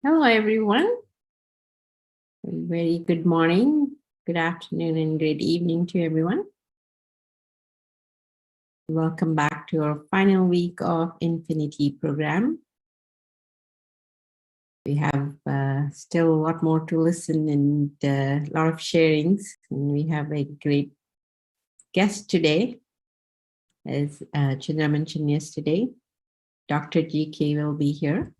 Hello, everyone. Very good morning, good afternoon, and good evening to everyone. Welcome back to our final week of Infinity program. We have still a lot more to listen and a lot of sharings. And we have a great guest today. As Chandra mentioned yesterday, Dr. GK will be here.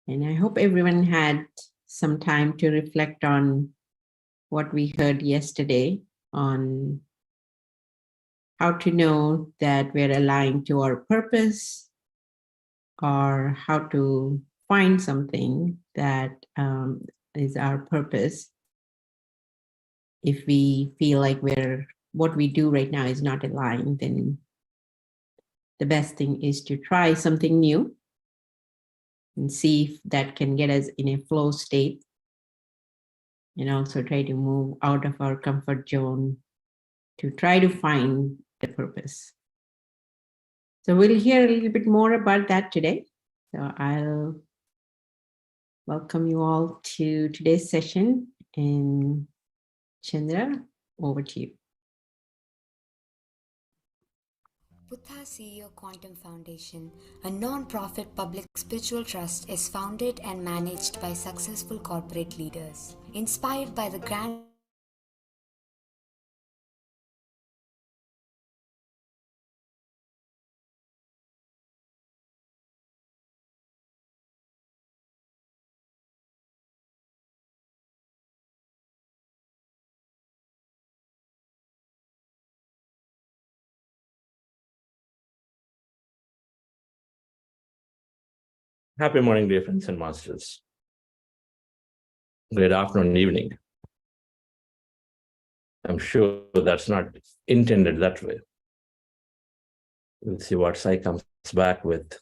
And I hope everyone had some time to reflect on what we heard yesterday on how to know that we're aligned to our purpose, or how to find something that is our purpose. If we feel like what we do right now is not aligned, then the best thing is to try something new and see if that can get us in a flow state, and also try to move out of our comfort zone to try to find the purpose. So we'll hear a little bit more about that today. So I'll welcome you all to today's session. And Chandra, over to you. Buddha CEO Quantum Foundation, a non-profit public spiritual trust, is founded and managed by successful corporate leaders. Inspired by the grand Happy morning, dear friends and masters. Good afternoon and evening. I'm sure that's not intended that way. We'll see what Sai comes back with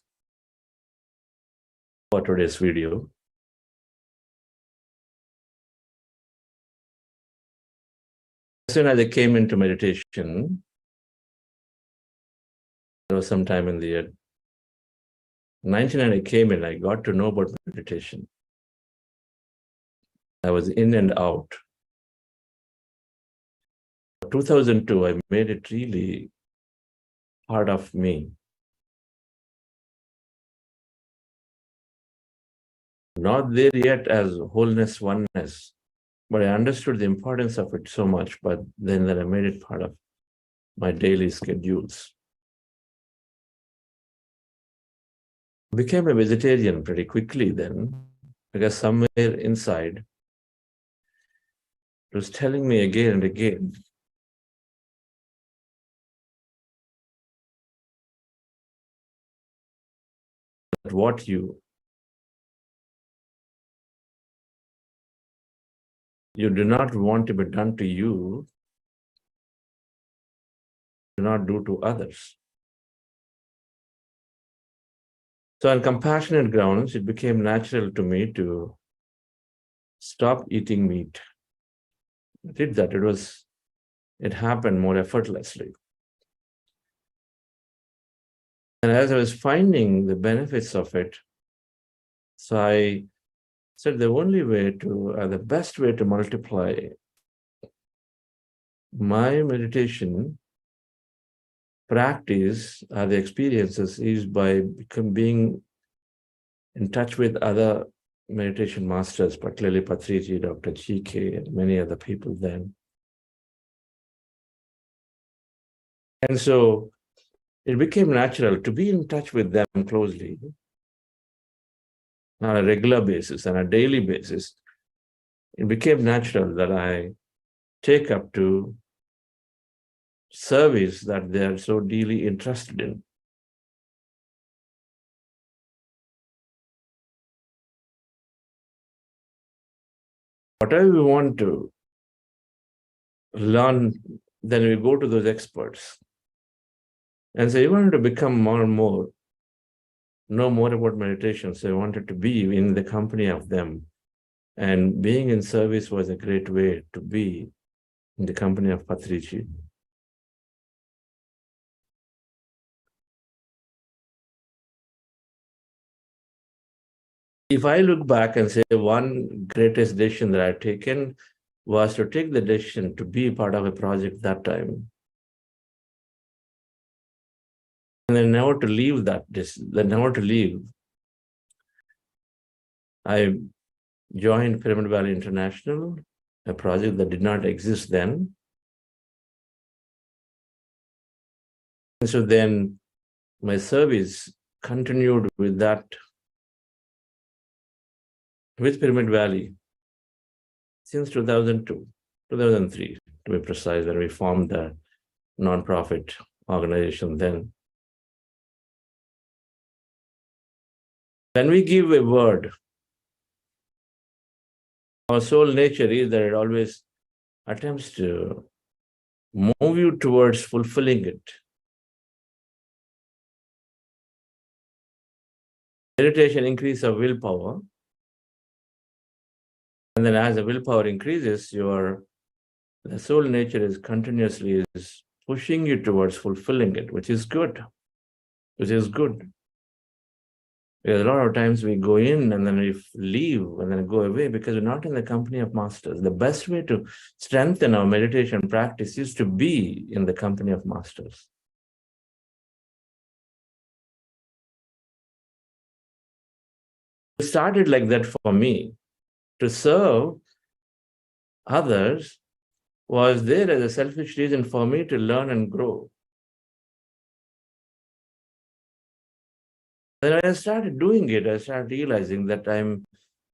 for today's video. As soon as I came into meditation, there was some time in the year 1999 I came in, I got to know about meditation. I was in and out. 2002, I made it really part of me. Not there yet as wholeness, oneness, but I understood the importance of it so much, but then that I made it part of my daily schedules. I became a vegetarian pretty quickly then, because somewhere inside it was telling me again and again that what you do not want to be done to you, do not do to others. So on compassionate grounds, it became natural to me to stop eating meat. I did that. It happened more effortlessly. And as I was finding the benefits of it, so I said the best way to multiply my meditation practice or the experiences is by being in touch with other meditation masters, particularly Patriji, Dr. GK, and many other people then. And so it became natural to be in touch with them closely on a regular basis, on a daily basis. It became natural that I take up to service that they are so deeply interested in. Whatever we want to learn, then we go to those experts. And so I wanted to become more and more, know more about meditation. So I wanted to be in the company of them. And being in service was a great way to be in the company of Patriji. if I look back and say one greatest decision that I've taken was to take the decision to be part of a project that time. And then never to leave never to leave. I joined Pyramid Valley International, a project that did not exist then. And so then my service continued with that, with Pyramid Valley since 2002, 2003, to be precise, when we formed the nonprofit organization then. When we give a word, our soul nature is that it always attempts to move you towards fulfilling it. Meditation increases of willpower. And then as the willpower increases, the soul nature is continuously pushing you towards fulfilling it, which is good. Because a lot of times we go in and then we leave and then go away because we're not in the company of masters. The best way to strengthen our meditation practice is to be in the company of masters. It started like that for me. To serve others was there as a selfish reason for me to learn and grow. Then when I started doing it, I started realizing that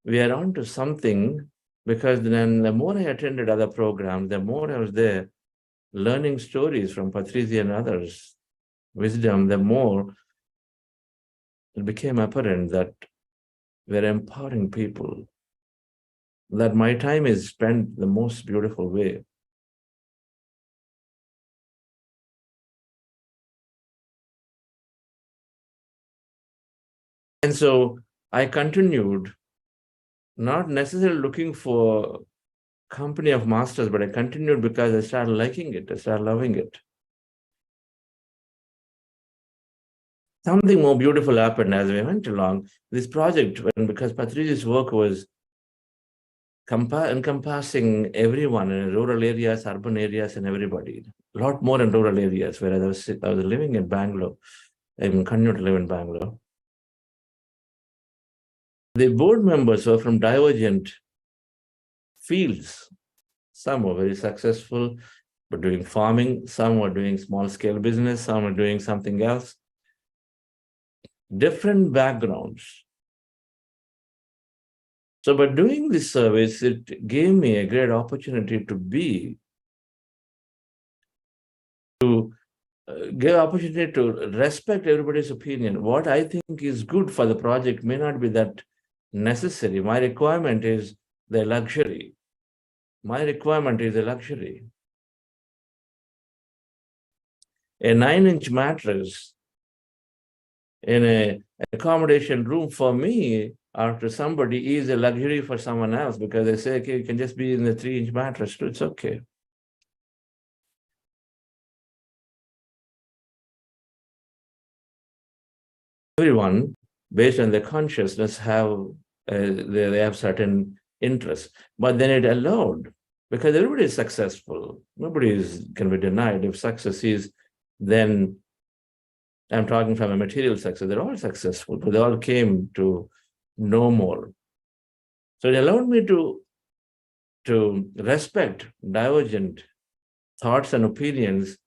we are on to something, because then the more I attended other programs, the more I was there learning stories from Patriji and others, wisdom, the more it became apparent that we're empowering people, that my time is spent the most beautiful way. And so I continued, not necessarily looking for company of masters, but I continued because I started liking it, I started loving it. Something more beautiful happened as we went along. This project, because Patriji's work was encompassing everyone in rural areas, urban areas, and everybody. A lot more in rural areas, whereas I was living in Bangalore. I continued to live in Bangalore. The board members were from divergent fields. Some were very successful, but doing farming. Some were doing small-scale business. Some were doing something else. Different backgrounds. So by doing this service, it gave me a great opportunity to give opportunity to respect everybody's opinion. What I think is good for the project may not be that necessary. My requirement is the luxury. My requirement is a luxury. A 9-inch mattress in an accommodation room for me or to somebody is a luxury for someone else, because they say, okay, you can just be in the 3-inch mattress, so it's okay. Everyone, based on their consciousness, they have certain interests, but then it allowed, because everybody is successful. Nobody can be denied. If success is, then I'm talking from a material success, they're all successful, but they all came to know more. So it allowed me to respect divergent thoughts and opinions,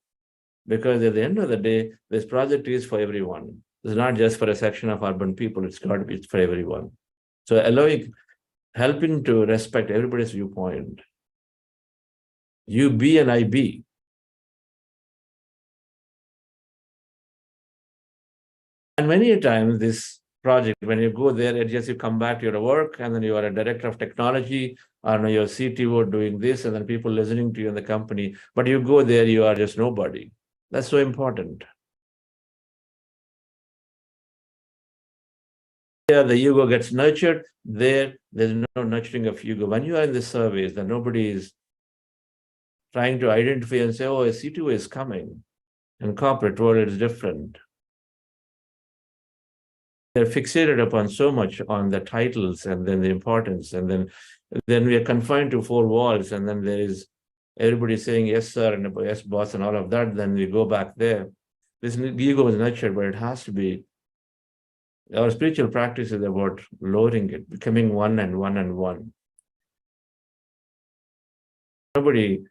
because at the end of the day, this project is for everyone. It's not just for a section of urban people, it's got to be for everyone. So helping to respect everybody's viewpoint. You be and I be. And many times this project, when you go there, it just you come back to your work, and then you are a director of technology, or you're CTO doing this, and then people listening to you in the company. But you go there, you are just nobody. That's so important. There, the ego gets nurtured. There's no nurturing of ego. When you are in the service, then nobody is trying to identify and say, oh, a CTO is coming. In corporate world, it's different. They're fixated upon so much on the titles and then the importance, and then we are confined to four walls, and then there is everybody saying yes sir and yes boss and all of that. Then we go back there. This ego is nurtured, but it has to be. Our spiritual practice is about lowering it, becoming one and one and one. Nobody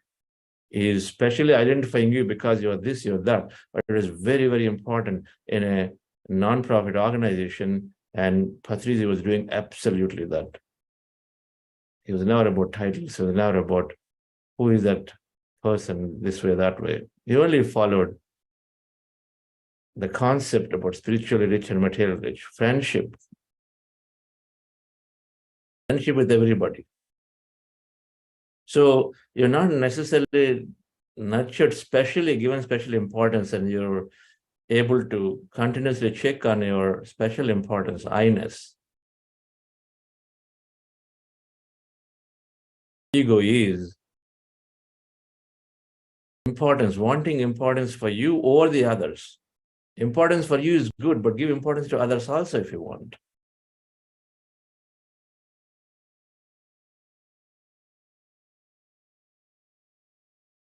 is specially identifying you because you're this, you're that, but it is very, very important in a non-profit organization, and Patriji was doing absolutely that. He was never about titles, he was never about who is that person this way, that way. He only followed the concept about spiritually rich and material rich, friendship with everybody. So you're not necessarily nurtured specially, given special importance, and you're able to continuously check on your special importance, I-ness. Ego is importance, wanting importance for you or the others. Importance for you is good, but give importance to others also if you want.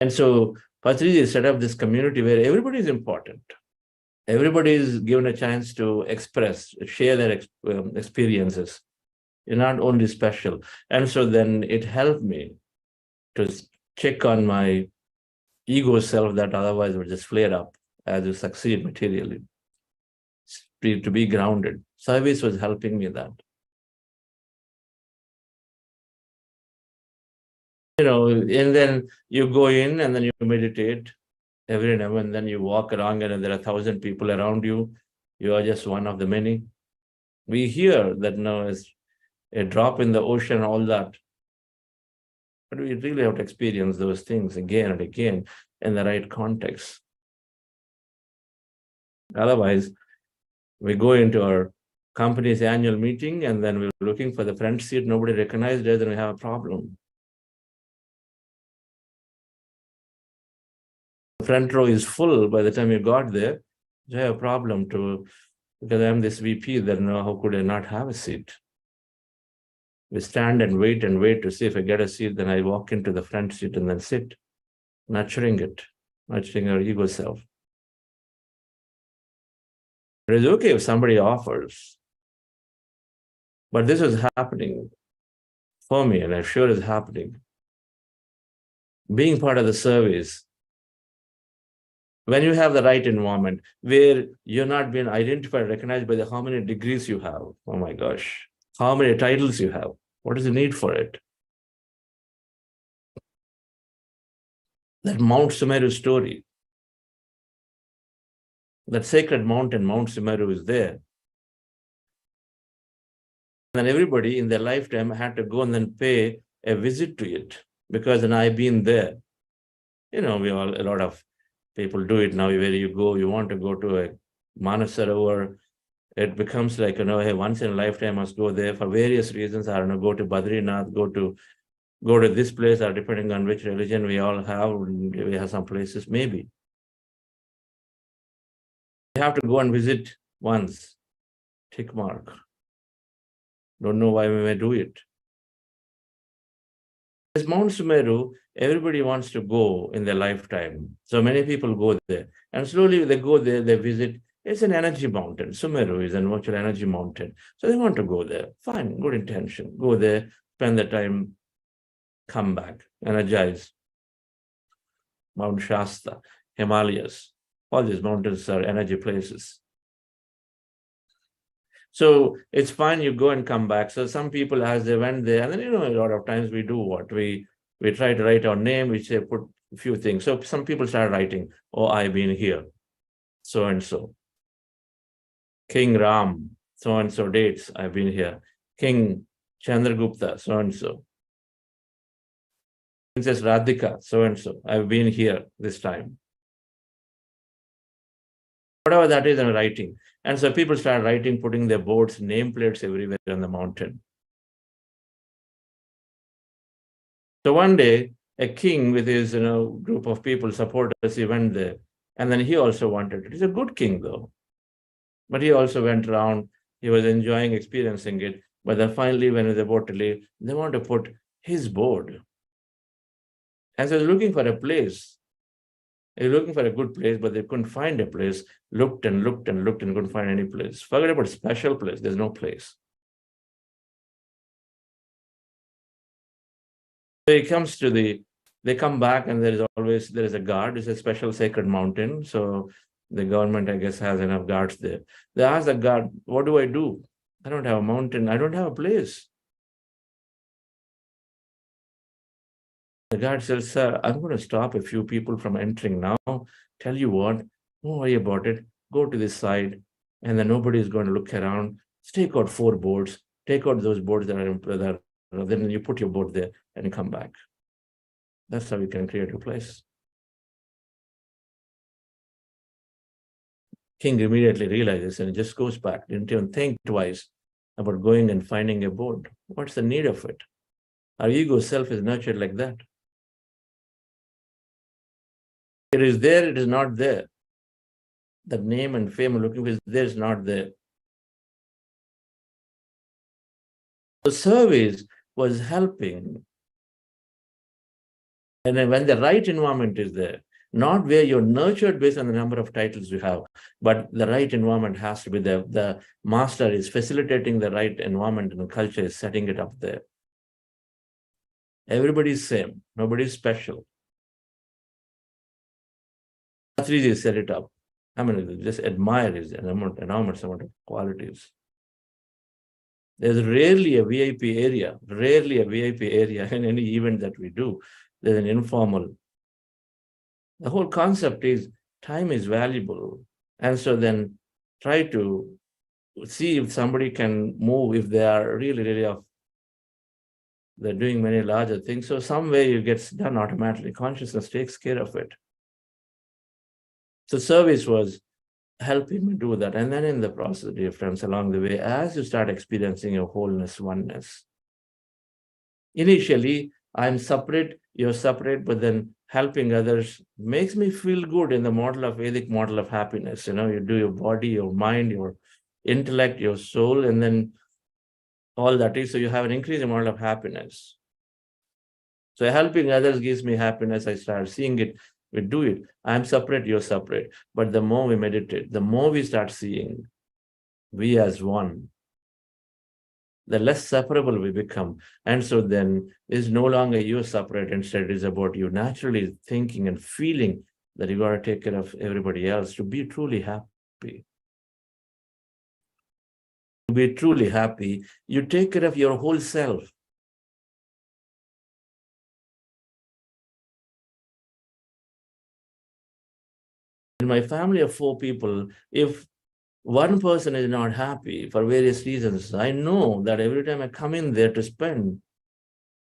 And so Patriji set up this community where everybody is important. Everybody is given a chance to express, share their experiences. You're not only special. And so then it helped me to check on my ego self that otherwise would just flare up as you succeed materially. To be grounded. Service was helping me that. And then you go in and then you meditate every now and then you walk around and there are 1,000 people around you. You are just one of the many. We hear that now is a drop in the ocean, all that. But we really have to experience those things again and again in the right context. Otherwise, we go into our company's annual meeting and then we're looking for the front seat, nobody recognized it, then we have a problem. The front row is full by the time you got there, you have a problem too, because I'm this VP, then how could I not have a seat? We stand and wait to see if I get a seat, then I walk into the front seat and then sit, nurturing it, nurturing our ego self. It is okay if somebody offers, but this is happening for me, and I'm sure it's happening. Being part of the service, when you have the right environment, where you're not being identified, recognized by how many degrees you have, oh my gosh, how many titles you have, what is the need for it? That Mount Sumeru story, that sacred mountain, Mount Sumeru, is there. And everybody in their lifetime had to go and then pay a visit to it, because then I've been there. A lot of people do it now, where you go, you want to go to a Manasarovar, it becomes like, hey, once in a lifetime I must go there for various reasons. I don't know, go to Badrinath, go to this place, or depending on which religion we all have, we have some places, maybe. You have to go and visit once, tick mark. Don't know why we may do it. This Mount Sumeru, everybody wants to go in their lifetime. So many people go there. And slowly they go there, they visit. It's an energy mountain. Sumeru is an virtual energy mountain. So they want to go there. Fine, good intention. Go there, spend the time, come back, energize. Mount Shasta, Himalayas. All these mountains are energy places. So it's fine, you go and come back. So some people, as they went there, and then, a lot of times we do what? We try to write our name, we say, put a few things. So some people start writing, oh, I've been here, so-and-so. King Ram, so-and-so dates, I've been here. King Chandragupta, so-and-so. Princess Radhika, so-and-so, I've been here this time. Whatever that is, I'm writing. And so people start writing, putting their boards, nameplates everywhere on the mountain. So one day, a king with his group of people, supporters, he went there. And then he also wanted it. He's a good king, though. But he also went around, He was enjoying experiencing it. But then finally, when they're about to leave, they want to put his board. And so he's looking for a place. He's looking for a good place, but they couldn't find a place. Looked and looked and looked and couldn't find any place. Forget about special place. There's no place. So he comes to they come back, and there is a guard. It's a special sacred mountain. So the government, I guess, has enough guards there. They ask the guard, what do I do? I don't have a mountain. I don't have a place. The guard says, sir, I'm going to stop a few people from entering now. Tell you what, don't worry about it. Go to this side, and then nobody is going to look around. Just take out 4 boards. Take out those boards that are then you put your board there and you come back. That's how you can create a place. King immediately realizes and just goes back. Didn't even think twice about going and finding a board. What's the need of it? Our ego self is nurtured like that. It is there, it is not there. The name and fame looking for is there, is not there. The service was helping. And then when the right environment is there, not where you're nurtured based on the number of titles you have, but the right environment has to be there. The master is facilitating the right environment, and the culture is setting it up there. Everybody's same, nobody's special. Patriji set it up. I mean, just admire his enormous amount of qualities. There's rarely a VIP area in any event that we do. There's an informal. The whole concept is time is valuable. And so then try to see if somebody can move, if they are really they're doing many larger things. So some way it gets done automatically. Consciousness takes care of it. So service was helping me do that. And then in the process, dear friends, along the way, as you start experiencing your wholeness, oneness, initially, I'm separate, you're separate, but then helping others makes me feel good in the model of Vedic model of happiness. You do your body, your mind, your intellect, your soul, and then all that is, so you have an increasing amount of happiness. So helping others gives me happiness. I start seeing it. We do it. I'm separate, you're separate. But the more we meditate, the more we start seeing we as one, the less separable we become. And so then it's no longer you separate. Instead, it is about you naturally thinking and feeling that you got to take care of everybody else to be truly happy. To be truly happy, you take care of your whole self. In my family of 4 people, if one person is not happy for various reasons, I know that every time I come in there to spend,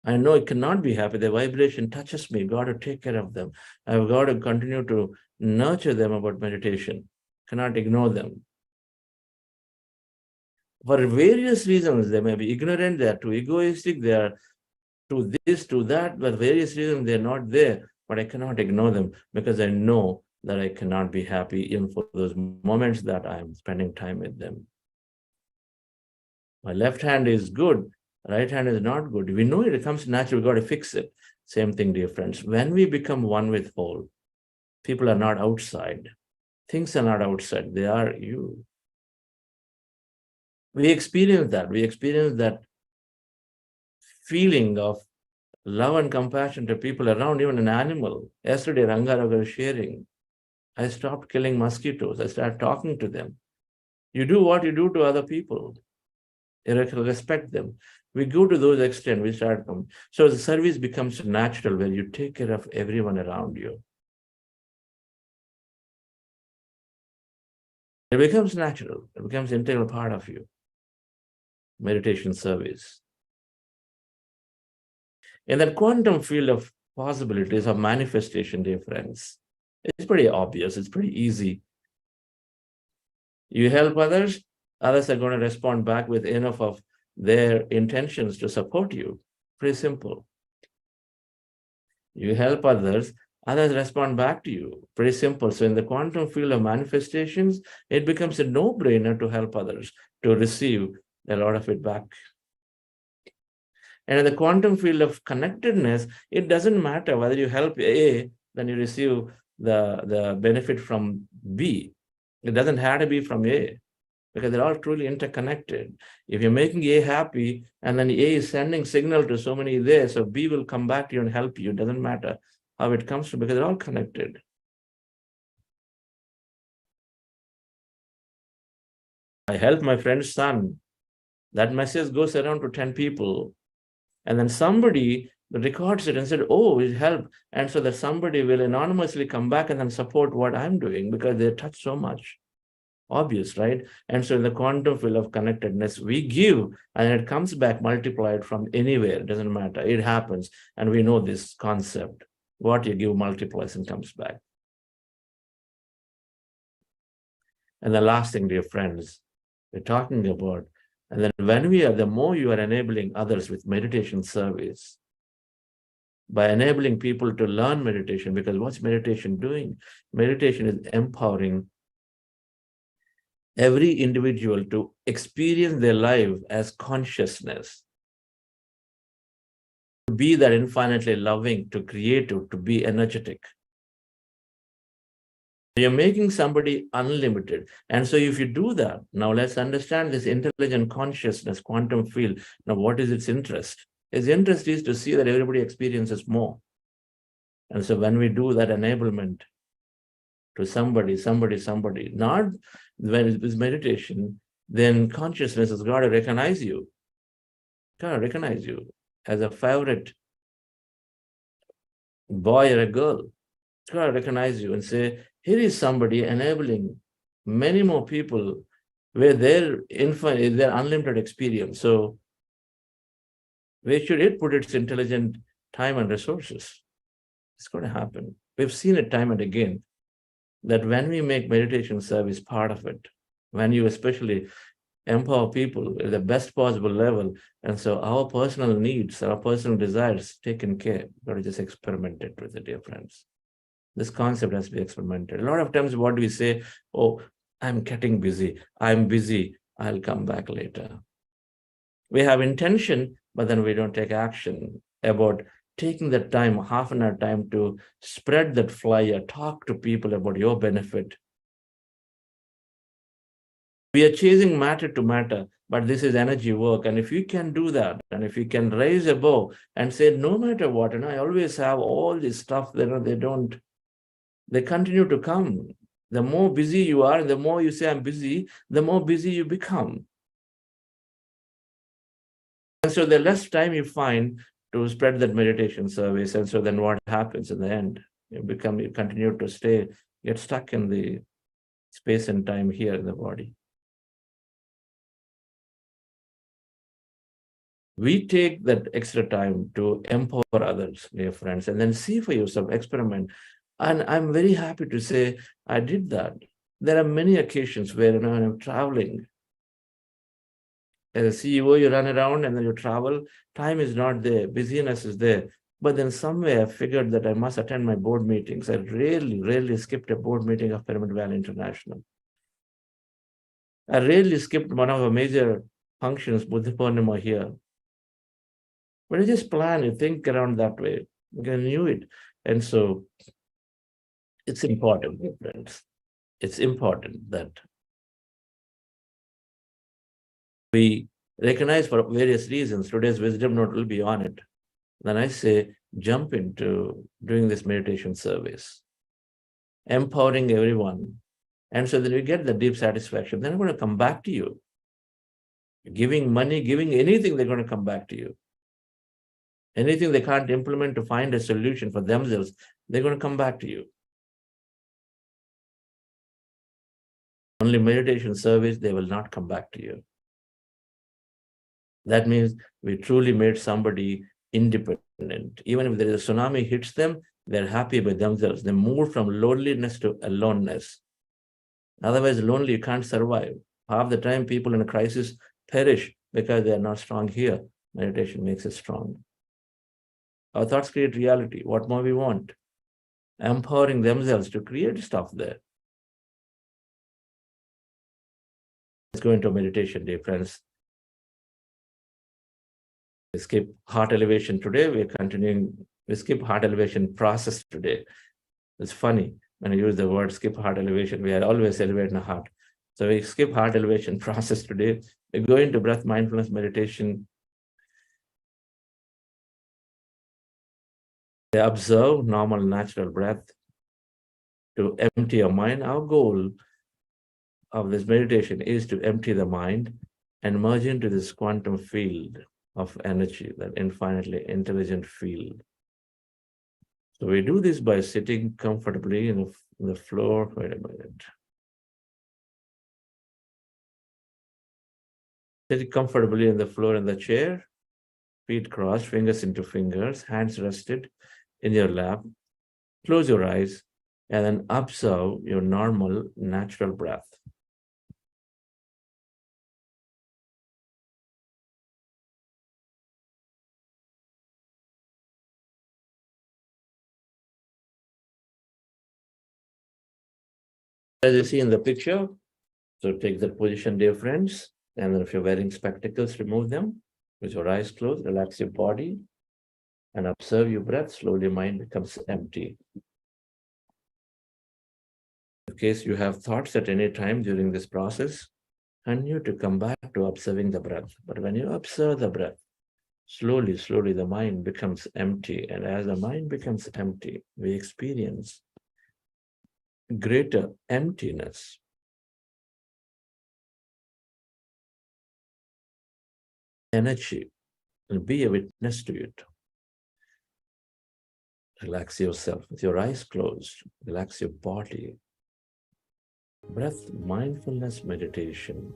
I know it cannot be happy. The vibration touches me. Got to take care of them. I've got to continue to nurture them about meditation. Cannot ignore them. For various reasons, they may be ignorant, they are too egoistic, they are too this, to that, but various reasons they're not there. But I cannot ignore them because I know that I cannot be happy even for those moments that I'm spending time with them. My left hand is good, right hand is not good. We know it comes natural, we've got to fix it. Same thing, dear friends. When we become one with whole, people are not outside. Things are not outside, they are you. We experience that. We experience that feeling of love and compassion to people around, even an animal. Yesterday, Rangaraga was sharing. I stopped killing mosquitoes. I started talking to them. You do what you do to other people. You respect them. We go to those extent, we start them. So the service becomes natural where you take care of everyone around you. It becomes natural. It becomes an integral part of you. Meditation service. In that quantum field of possibilities of manifestation, dear friends, it's pretty obvious, it's pretty easy. You help others, others are going to respond back with enough of their intentions to support you. Pretty simple. You help others, Others respond back to you. Pretty simple. So in the quantum field of manifestations, it becomes a no-brainer to help others, to receive a lot of it back. And in the quantum field of connectedness, it doesn't matter whether you help A, then you receive the benefit from B. It doesn't have to be from A, because they're all truly interconnected. If you're making A happy, and then A is sending signal to so many there, so B will come back to you and help you. It doesn't matter how it comes to, because they're all connected. I helped my friend's son. That message goes around to 10 people. And then somebody records it and said, oh, it helped. And so that somebody will anonymously come back and then support what I'm doing because they touch so much. Obvious, right? And so in the quantum field of connectedness, we give and it comes back multiplied from anywhere. It doesn't matter. It happens. And we know this concept. What you give multiplies and comes back. And the last thing, dear friends, we're talking about, and then when we are, the more you are enabling others with meditation service, by enabling people to learn meditation, because what's meditation doing? Meditation is empowering every individual to experience their life as consciousness, to be that infinitely loving, to creative, to be energetic. You're making somebody unlimited. And so if you do that, now let's understand this intelligent consciousness, quantum field. Now, what is its interest? Its interest is to see that everybody experiences more. And so when we do that enablement to somebody, not when it's meditation, then consciousness has got to recognize you. Got to recognize you as a favorite boy or a girl. It's got to recognize you and say, here is somebody enabling many more people where their unlimited experience. So where should it put its intelligent time and resources? It's going to happen. We've seen it time and again, that when we make meditation service part of it, when you especially empower people at the best possible level, and so our personal needs, our personal desires taken care, we've got to just experiment it with it, dear friends. This concept has to be experimented. A lot of times what do we say? Oh, I'm getting busy. I'm busy. I'll come back later. We have intention, but then we don't take action about taking that time, half an hour time to spread that flyer, talk to people about your benefit. We are chasing matter to matter, but this is energy work. And if you can do that, and if you can raise a bow and say, no matter what, I always have all this stuff, they continue to come. The more busy you are, the more you say, I'm busy, the more busy you become. And so the less time you find to spread that meditation service. And so then what happens in the end? You continue to get stuck in the space and time here in the body. We take that extra time to empower others, dear friends, and then see for yourself, experiment. And I'm very happy to say I did that. There are many occasions where I'm traveling. As a CEO, you run around and then you travel. Time is not there. Busyness is there. But then somewhere I figured that I must attend my board meetings. I rarely skipped a board meeting of Pyramid Valley International. I rarely skipped one of the major functions, Buddha Purnima here. But you just plan, you think around that way. You knew it. And so it's important, friends. It's important that we recognize for various reasons. Today's wisdom note will be on it. Then I say, jump into doing this meditation service, empowering everyone. And so that you get the deep satisfaction. Then I'm going to come back to you. Giving money, giving anything, they're going to come back to you. Anything they can't implement to find a solution for themselves, they're going to come back to you. Only meditation service, they will not come back to you. That means we truly made somebody independent. Even if there is a tsunami hits them, they're happy with themselves. They move from loneliness to aloneness. Otherwise, lonely, you can't survive. Half the time, people in a crisis perish because they are not strong here. Meditation makes us strong. Our thoughts create reality. What more we want? empowering themselves to create stuff there. Let's go into meditation, dear friends. We skip heart elevation today. We're continuing. We skip heart elevation process today. It's funny when I use the word skip heart elevation. We are always elevating the heart. So we skip heart elevation process today. We go into breath mindfulness meditation. We observe normal, natural breath to empty your mind. Our goal of this meditation is to empty the mind and merge into this quantum field of energy, that infinitely intelligent field. So we do this by sitting comfortably in the floor. Wait a minute. Sitting comfortably in the floor in the chair, feet crossed, fingers into fingers, hands rested in your lap. Close your eyes and then observe your normal, natural breath. As you see in the picture, so take that position, dear friends, and then if you're wearing spectacles, remove them. With your eyes closed, relax your body and observe your breath. Slowly, mind becomes empty. In case you have thoughts at any time during this process, continue to come back to observing the breath. But when you observe the breath, slowly, slowly, the mind becomes empty. And as the mind becomes empty, we experience greater emptiness. Energy, and be a witness to it. Relax yourself with your eyes closed. Relax your body. Breath mindfulness meditation.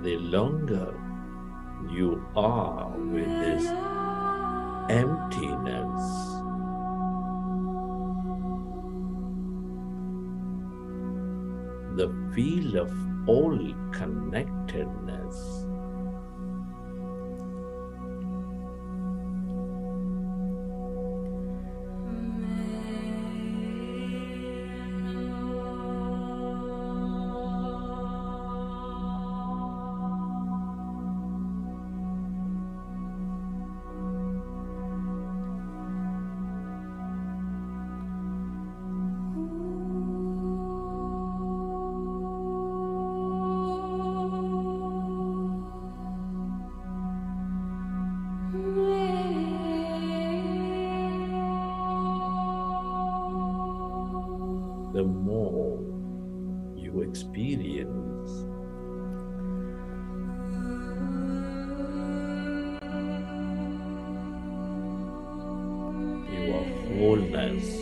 The longer you are with this emptiness, the feel of all connectedness, the more you experience your wholeness.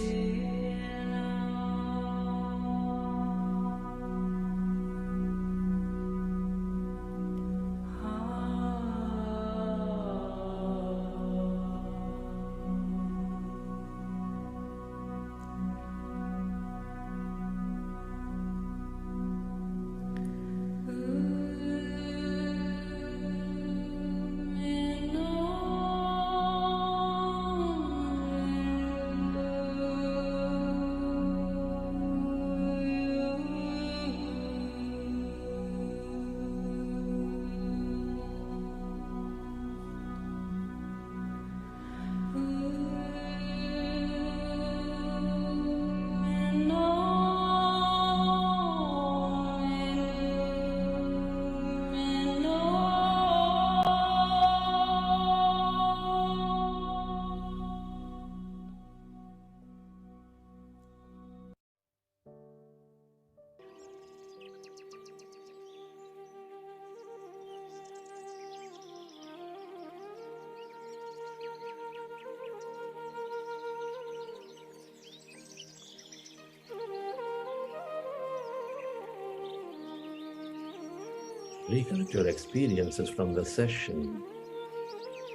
Recollect your experiences from the session,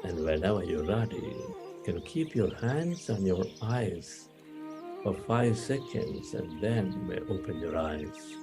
and whenever you're ready, you can keep your hands on your eyes for 5 seconds, and then you may open your eyes.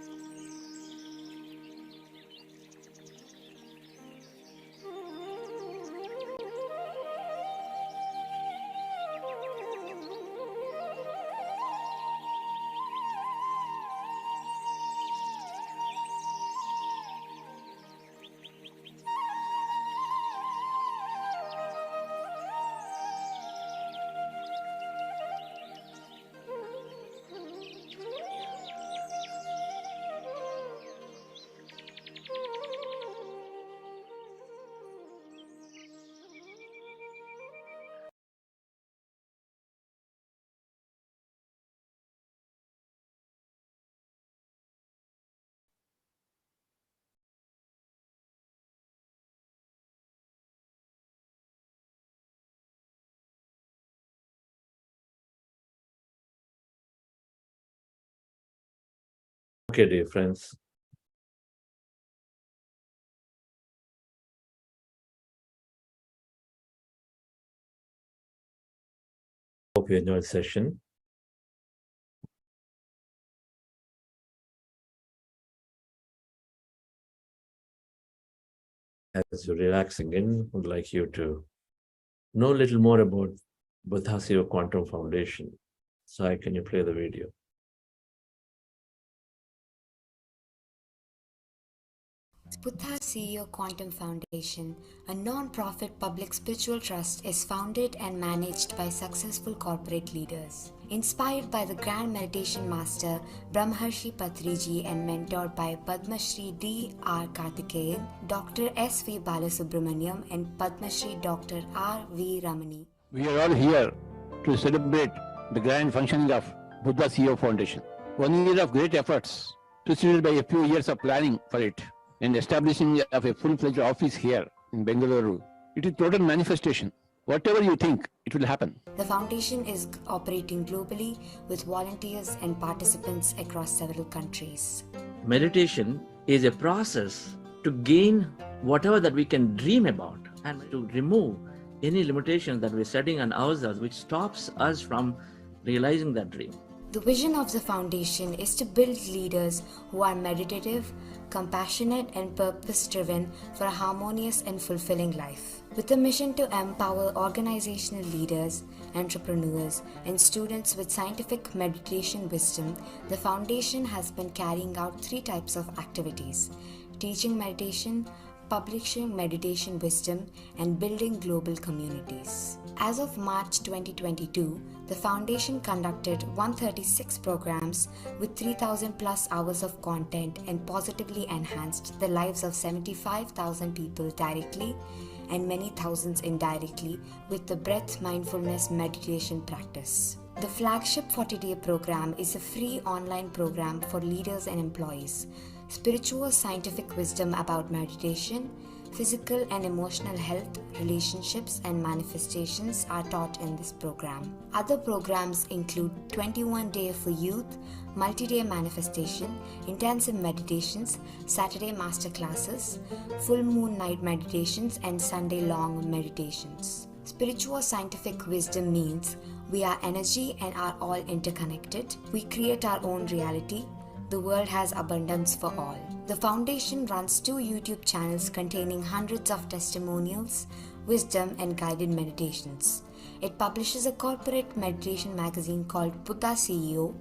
Okay, dear friends. Hope you enjoyed the session. As you're relaxing in, I would like you to know a little more about Buddha Quantum Foundation. So, can you play the video? Buddha CEO Quantum Foundation, a non-profit public spiritual trust, is founded and managed by successful corporate leaders. Inspired by the Grand Meditation Master Brahmarshi Patriji and mentored by Padma Shri D.R. Karthikeyan, Dr. S.V. Balasubramaniam and Padma Shri Dr. R.V. Ramani. We are all here to celebrate the grand functioning of Buddha CEO Foundation. 1 year of great efforts, preceded by a few years of planning for it, and establishing of a full-fledged office here in Bengaluru. It is total manifestation. Whatever you think, it will happen. The foundation is operating globally with volunteers and participants across several countries. Meditation is a process to gain whatever that we can dream about and to remove any limitations that we're setting on ourselves which stops us from realizing that dream. The vision of the foundation is to build leaders who are meditative, compassionate, and purpose-driven for a harmonious and fulfilling life. With a mission to empower organizational leaders, entrepreneurs, and students with scientific meditation wisdom, the foundation has been carrying out 3 types of activities: teaching meditation, publishing meditation wisdom, and building global communities. As of March 2022, the foundation conducted 136 programs with 3,000 plus hours of content and positively enhanced the lives of 75,000 people directly and many thousands indirectly with the breath mindfulness meditation practice. The flagship 40-day program is a free online program for leaders and employees. Spiritual scientific wisdom about meditation, physical and emotional health, relationships, and manifestations are taught in this program. Other programs include 21-day for youth, multi-day manifestation, intensive meditations, Saturday masterclasses, full moon night meditations, and Sunday long meditations. Spiritual scientific wisdom means we are energy and are all interconnected. We create our own reality. The world has abundance for all. The foundation runs 2 YouTube channels containing hundreds of testimonials, wisdom, and guided meditations. It publishes a corporate meditation magazine called Buddha CEO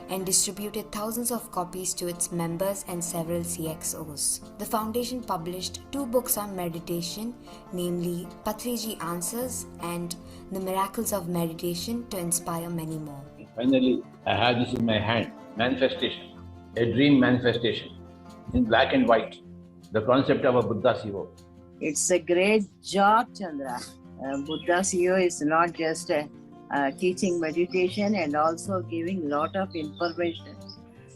and distributed thousands of copies to its members and several CXOs. The foundation published 2 books on meditation, namely Patriji Answers and The Miracles of Meditation, to inspire many more. Finally, I have this in my hand, manifestation, a dream manifestation, in black and white, the concept of a Buddha CEO. It's a great job, Chandra. Buddha CEO is not just teaching meditation and also giving lot of information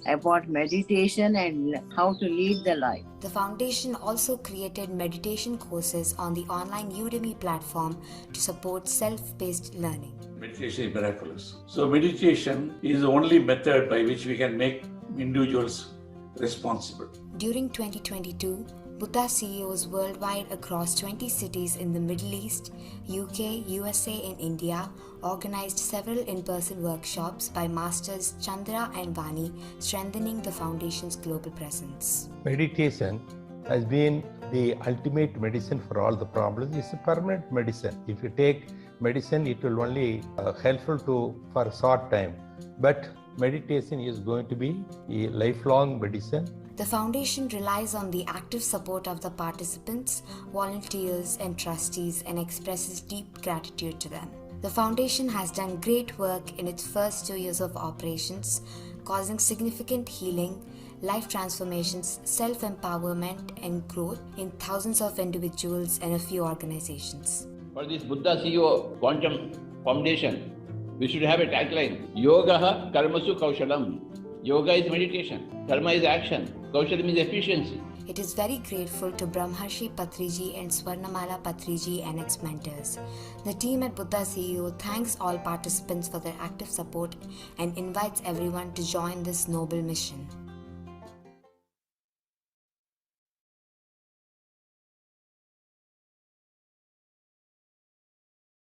about meditation and how to lead the life. The foundation also created meditation courses on the online Udemy platform to support self-paced learning. Meditation is miraculous. So meditation is the only method by which we can make individuals responsible. During 2022, Buddha CEOs worldwide across 20 cities in the Middle East, UK, USA, and India organized several in-person workshops by Masters Chandra and Vani, strengthening the Foundation's global presence. Meditation has been the ultimate medicine for all the problems. It's a permanent medicine. If you take medicine, it will only helpful for a short time. But meditation is going to be a lifelong medicine. The Foundation relies on the active support of the participants, volunteers, and trustees and expresses deep gratitude to them. The Foundation has done great work in its first 2 years of operations, causing significant healing, life transformations, self-empowerment, and growth in thousands of individuals and a few organizations. For this Buddha CEO Quantum Foundation, we should have a tagline: Yoga Karmasu Kaushalam. Yoga is meditation, Karma is action, Kaushalam is efficiency. It is very grateful to Brahmarshi Patriji and Swarnamala Patriji and its mentors. The team at Buddha CEO thanks all participants for their active support and invites everyone to join this noble mission.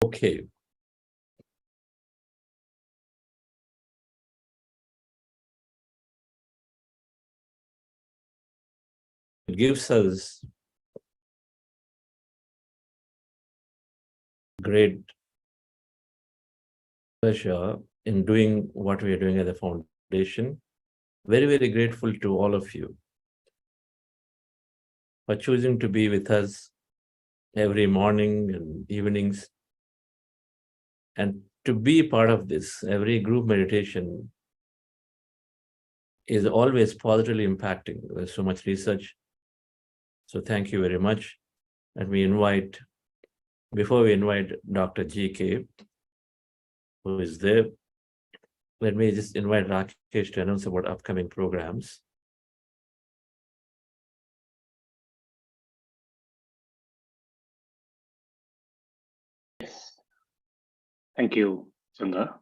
Okay. It gives us great pleasure in doing what we are doing at the Foundation. Very, very grateful to all of you for choosing to be with us every morning and evenings, and to be part of this. Every group meditation is always positively impacting. There's so much research. So thank you very much. And before we invite Dr. GK, who is there, let me just invite Rakesh to announce about upcoming programs. Thank you, Chandra.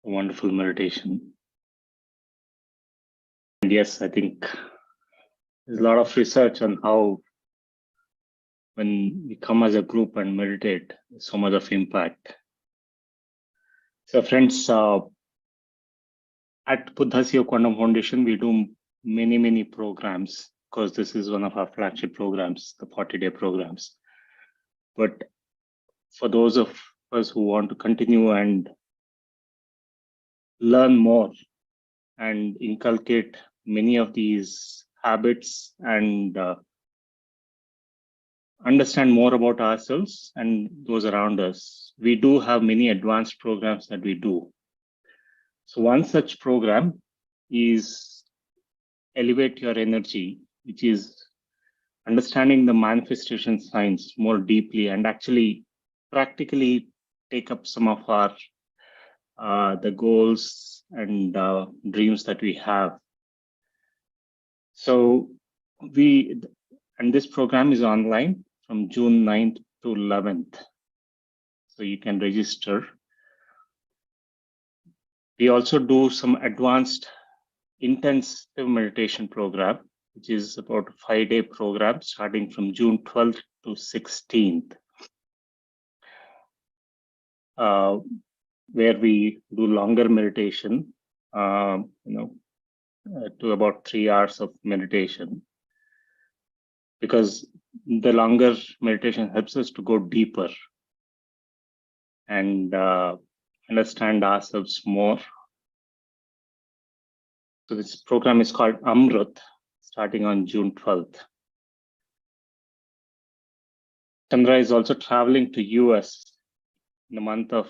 A wonderful meditation. And yes, I think there's a lot of research on how when we come as a group and meditate, so much of impact. So friends, at Buddha CEO Quantum Foundation, we do many programs, because this is one of our flagship programs, the 40-day programs. But for those of us who want to continue and learn more and inculcate many of these habits and understand more about ourselves and those around us, we do have many advanced programs that we do. So one such program is Elevate Your Energy, which is understanding the manifestation science more deeply and actually practically take up some of our the goals and dreams that we have. So this program is online from June 9th to 11th. So you can register. We also do some advanced intensive meditation program, which is about a 5-day program starting from June 12th to 16th. Where we do longer meditation, to about 3 hours of meditation, because the longer meditation helps us to go deeper and understand ourselves more. So this program is called Amrit, starting on June 12th. Chandra is also traveling to US in the month of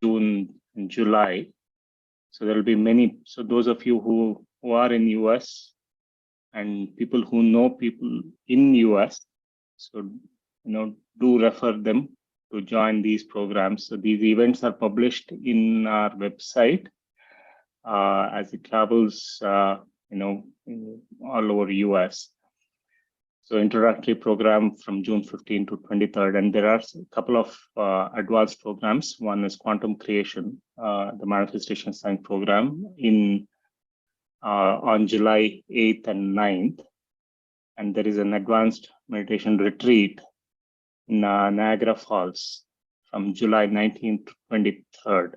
June and July. So there will be many. So those of you who are in US and people who know people in US, so do refer them to join these programs. So these events are published in our website as it travels, all over US. So introductory program from June 15 to 23rd, and there are a couple of advanced programs. One is Quantum Creation, the Manifestation Science program on July 8th and 9th. and there is an advanced meditation retreat in Niagara Falls from July 19th to 23rd.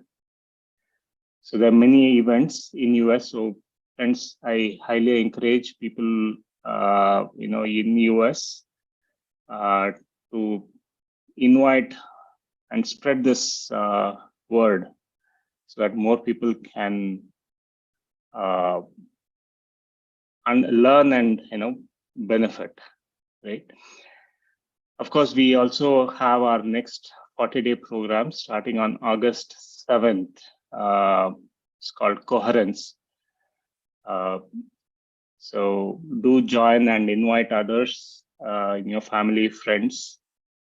So there are many events in US. So friends, I highly encourage people, in US to invite and spread this word so that more people can learn and benefit, right? Of course, we also have our next 40-day program starting on August 7th. It's called Coherence. So do join and invite others in your family, friends,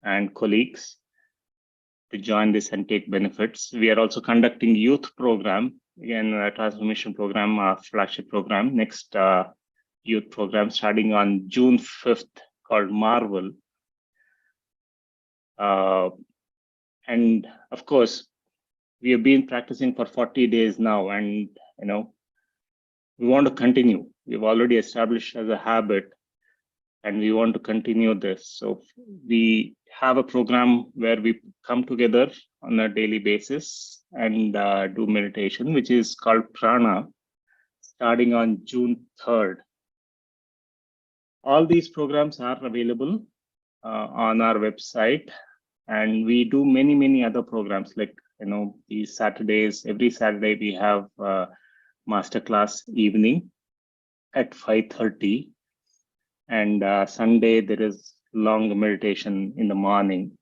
and colleagues to join this and take benefits. We are also conducting youth program, again, a transformation program, our flagship program, next youth program starting on June 5th called Marvel. And of course, we have been practicing for 40 days now, and we want to continue. We've already established as a habit, and we want to continue this. So we have a program where we come together on a daily basis and do meditation, which is called Prana, starting on June 3rd. All these programs are available on our website, and we do many other programs like these Saturdays. Every Saturday we have masterclass evening at 5:30, and Sunday there is long meditation in the morning.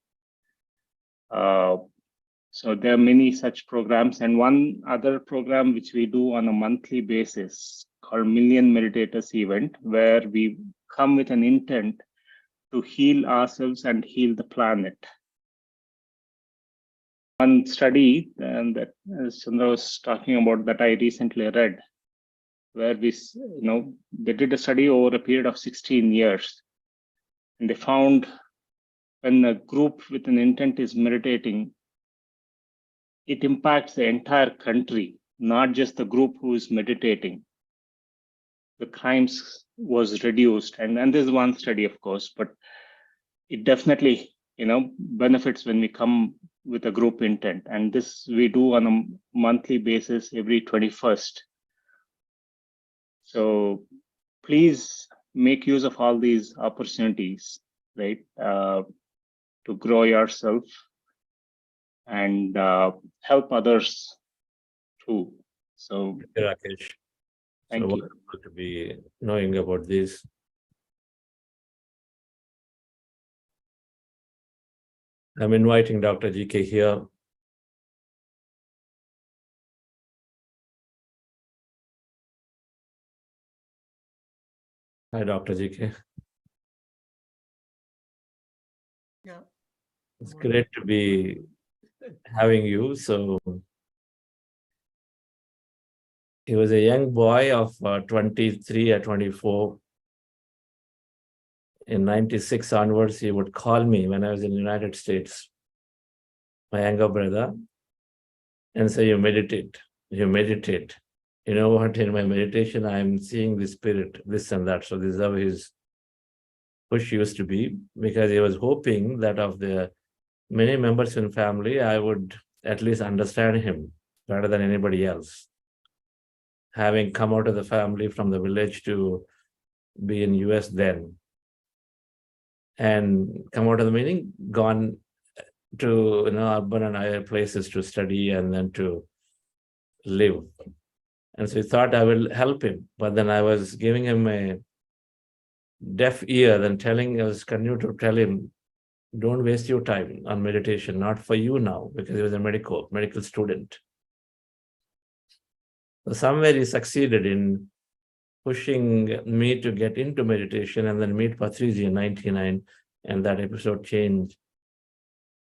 So there are many such programs, and one other program which we do on a monthly basis called Million Meditators event, where we come with an intent to heal ourselves and heal the planet. One study that Chandra was talking about that I recently read, where they did a study over a period of 16 years, and they found when a group with an intent is meditating, it impacts the entire country, not just the group who is meditating. The crimes was reduced, and there's one study, of course, but it definitely benefits when we come with a group intent, and this we do on a monthly basis every 21st. So please make use of all these opportunities, right, to grow yourself and help others too. So Rakesh. Thank you. Wonderful to be knowing about this. I'm inviting Dr. GK here. Hi, Dr. GK. Yeah. It's great to be having you. So he was a young boy of 23 or 24. In 96 onwards, he would call me when I was in the United States, my younger brother, and say, you meditate. You know what, in my meditation, I'm seeing the spirit, this and that. So this is how his push used to be, because he was hoping that of the many members in family, I would at least understand him better than anybody else. Having come out of the family from the village to be in US then, and come out of the meaning, gone to urban and higher places to study and then to live. And so he thought I will help him, but then I was giving him a deaf ear, then I was continuing to tell him, don't waste your time on meditation, not for you now, because he was a medical student. So somewhere he succeeded in pushing me to get into meditation and then meet Patriji in 99, and that episode changed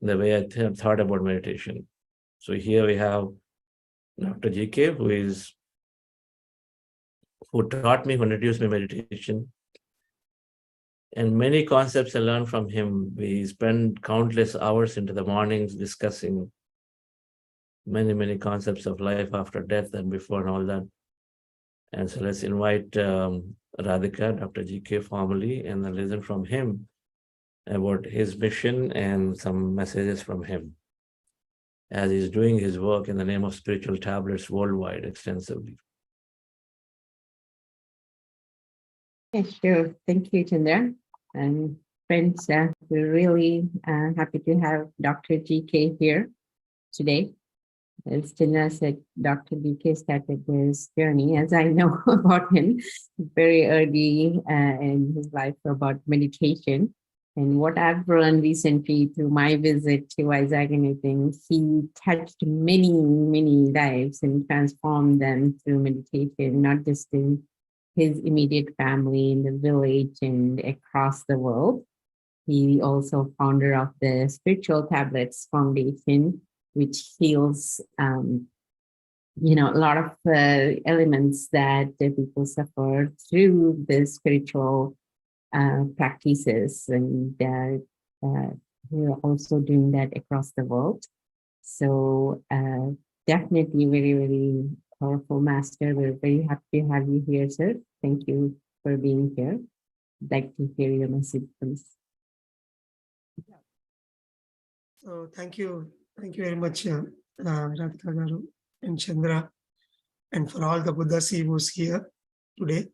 the way I thought about meditation. So here we have Dr. GK, who taught me, who introduced me meditation. And many concepts I learned from him. We spend countless hours into the mornings discussing many concepts of life after death and before and all that. And so let's invite Radhika, Dr. GK formally, and then listen from him about his mission and some messages from him as he's doing his work in the name of spiritual tablets worldwide extensively. Yeah, sure. Thank you, Chandra. And friends, we're really happy to have Dr. GK here today. As Chandra said, Dr. GK started his journey, as I know about him, very early in his life about meditation. And what I've learned recently through my visit to Isaac and everything, he touched many, many lives and transformed them through meditation, not just in his immediate family, in the village, and across the world. He also founder of the Spiritual Tablets Foundation, which heals, a lot of elements that people suffer through the spiritual practices, and we're also doing that across the world. So definitely very, very powerful master. We're very happy to have you here, sir. Thank you for being here. I'd like to hear your message, please. So thank you very much, Radhika Garu and Chandra, and for all the Buddha CEOs here today.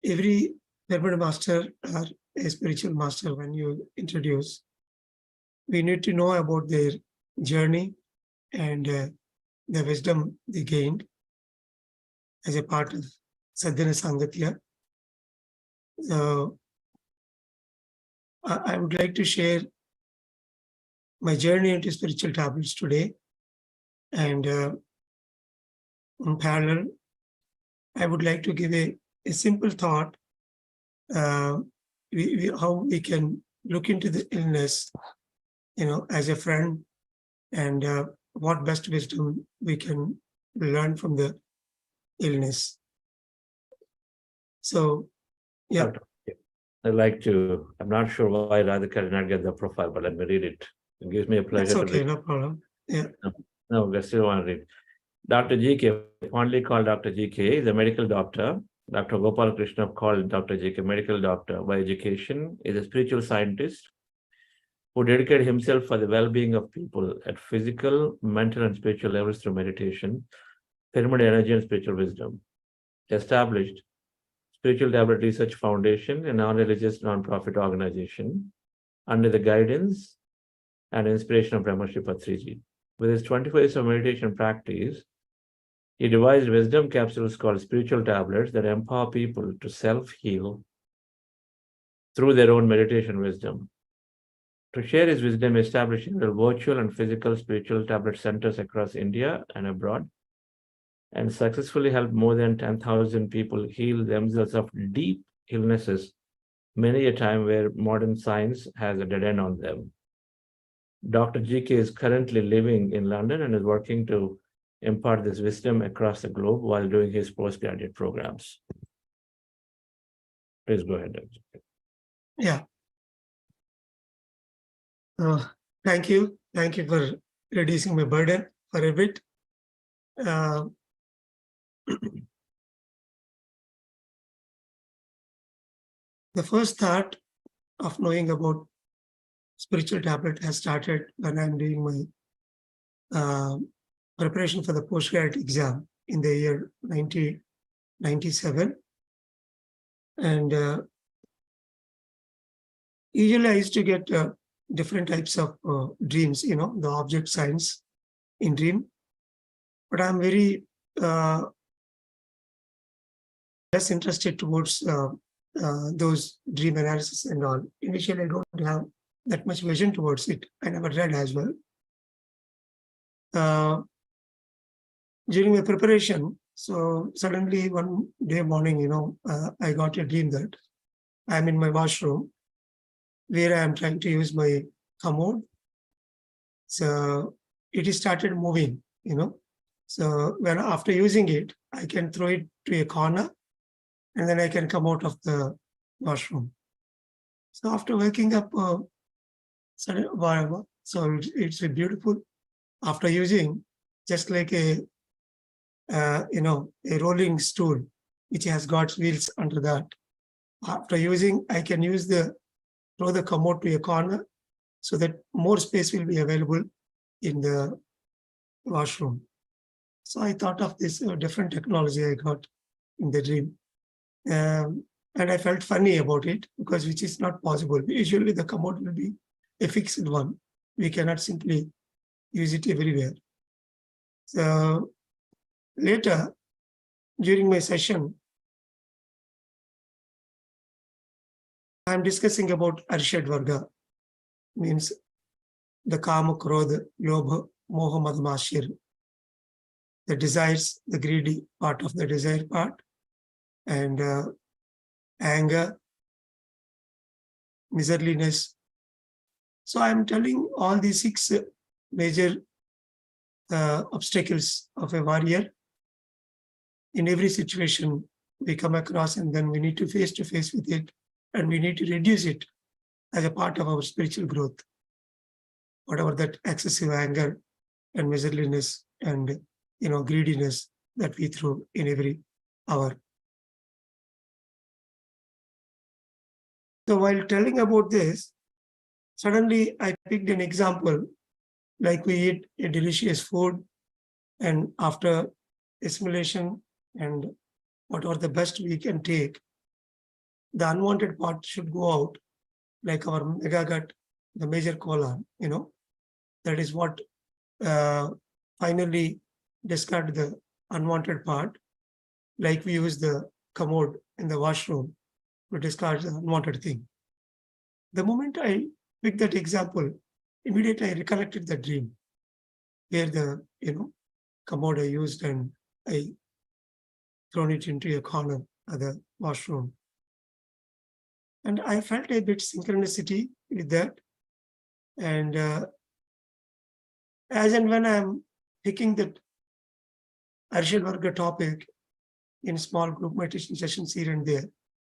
Every pyramid master or a spiritual master, when you introduce, we need to know about their journey and the wisdom they gained as a part of Sadhana Sangatya. So I would like to share my journey into spiritual tablets today. And in parallel, I would like to give a simple thought, how we can look into the illness, as a friend, and what best wisdom we can learn from the illness. So, yeah. I'd like to, I'm not sure why Radhika did not get the profile, but let me read it. It gives me a pleasure. That's okay, to read. no problem. Yeah. No, I still want to read. Dr. GK, fondly called Dr. GK, is a medical doctor. Dr. Gopal Krishna, called Dr. GK, medical doctor by education, is a spiritual scientist who dedicated himself for the well-being of people at physical, mental, and spiritual levels through meditation, pyramid energy, and spiritual wisdom. Established Spiritual Tablet Research Foundation, a non-religious non-profit organization, under the guidance and inspiration of Brahmarshi Patriji. With his 24 years of meditation practice, he devised wisdom capsules called spiritual tablets that empower people to self-heal through their own meditation wisdom. To share his wisdom, establishing virtual and physical spiritual tablet centers across India and abroad, and successfully helped more than 10,000 people heal themselves of deep illnesses, many a time where modern science has a dead end on them. Dr. GK is currently living in London and is working to impart this wisdom across the globe while doing his postgraduate programs. Please go ahead, Dr. GK. Yeah. Thank you. Thank you for reducing my burden for a bit. The first thought of knowing about spiritual tablet has started when I'm doing my preparation for the postgraduate exam in the year 1997. And usually I used to get different types of dreams, the object signs in dream. But I'm very less interested towards those dream analysis and all. Initially, I don't have that much vision towards it. I never read as well. During my preparation, so suddenly one day morning, I got a dream that I'm in my washroom where I'm trying to use my commode. So it started moving, So when after using it, I can throw it to a corner and then I can come out of the washroom. So after waking up, So it's a beautiful, after using, just like a rolling stool, which has got wheels under that. After using, I can throw the commode to a corner so that more space will be available in the washroom. So I thought of this different technology I got in the dream. And I felt funny about it because which is not possible. Usually the commode will be a fixed one. We cannot simply use it everywhere. So later, during my session, I'm discussing about Arshad Varga, means the Kama, Krodha, Lobha, Moha, Mada, Mashir, the desires, the greedy part of the desire part, and anger, miserliness. So I'm telling all these 6 major obstacles of a warrior. In every situation we come across, and then we need to face with it, and we need to reduce it as a part of our spiritual growth. Whatever that excessive anger and miserliness and greediness that we throw in every hour. So while telling about this, suddenly I picked an example, like we eat a delicious food, and after assimilation and whatever the best we can take, the unwanted part should go out, like our mega gut, the major colon, that is what finally discard the unwanted part, like we use the commode in the washroom to discard the unwanted thing. The moment I picked that example, immediately I recollected the dream where the commode I used and I thrown it into a corner of the washroom. And I felt a bit synchronicity with that. And as and when I'm picking that Arshad Varga topic in small group meditation sessions here and there,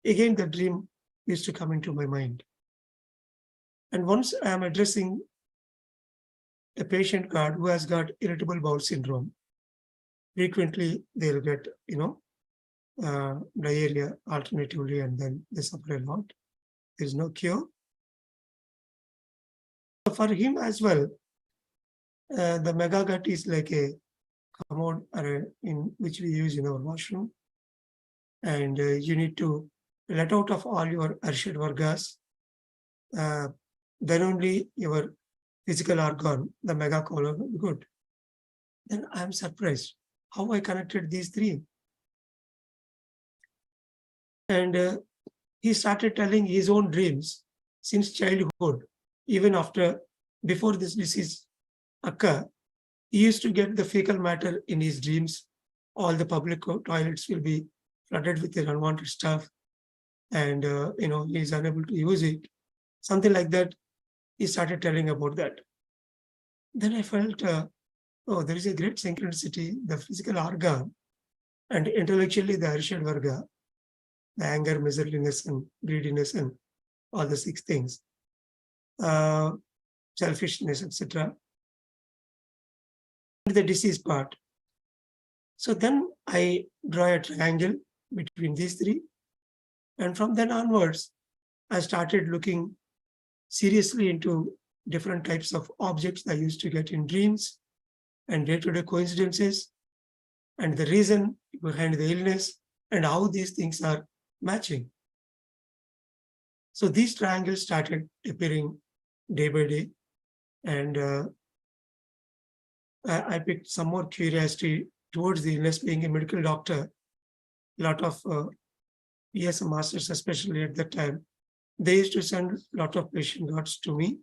again the dream used to come into my mind. And once I am addressing a patient card who has got irritable bowel syndrome, frequently they'll get, diarrhea alternatively, and then they suffer a lot. There's no cure. So for him as well, the mega gut is like a commode in which we use in our washroom. And you need to let out of all your Arshad Vargas. Then only your physical organ, the mega colon, will be good. Then I'm surprised how I connected these 3. And he started telling his own dreams since childhood, even before this disease occur. He used to get the fecal matter in his dreams. All the public toilets will be flooded with the unwanted stuff, and he is unable to use it. Something like that. He started telling about that. Then I felt, there is a great synchronicity. The physical organ and intellectually the Arshad Varga, the anger, miserliness, and greediness, and all the 6 things, selfishness, etc. The disease part. So then I draw a triangle between these 3. And from then onwards, I started looking seriously into different types of objects I used to get in dreams and day-to-day coincidences, and the reason behind the illness and how these things are matching. So these triangles started appearing day by day, and I picked some more curiosity towards the illness. Being a medical doctor, a lot of PSSM masters, especially at that time, they used to send a lot of patient cards to me,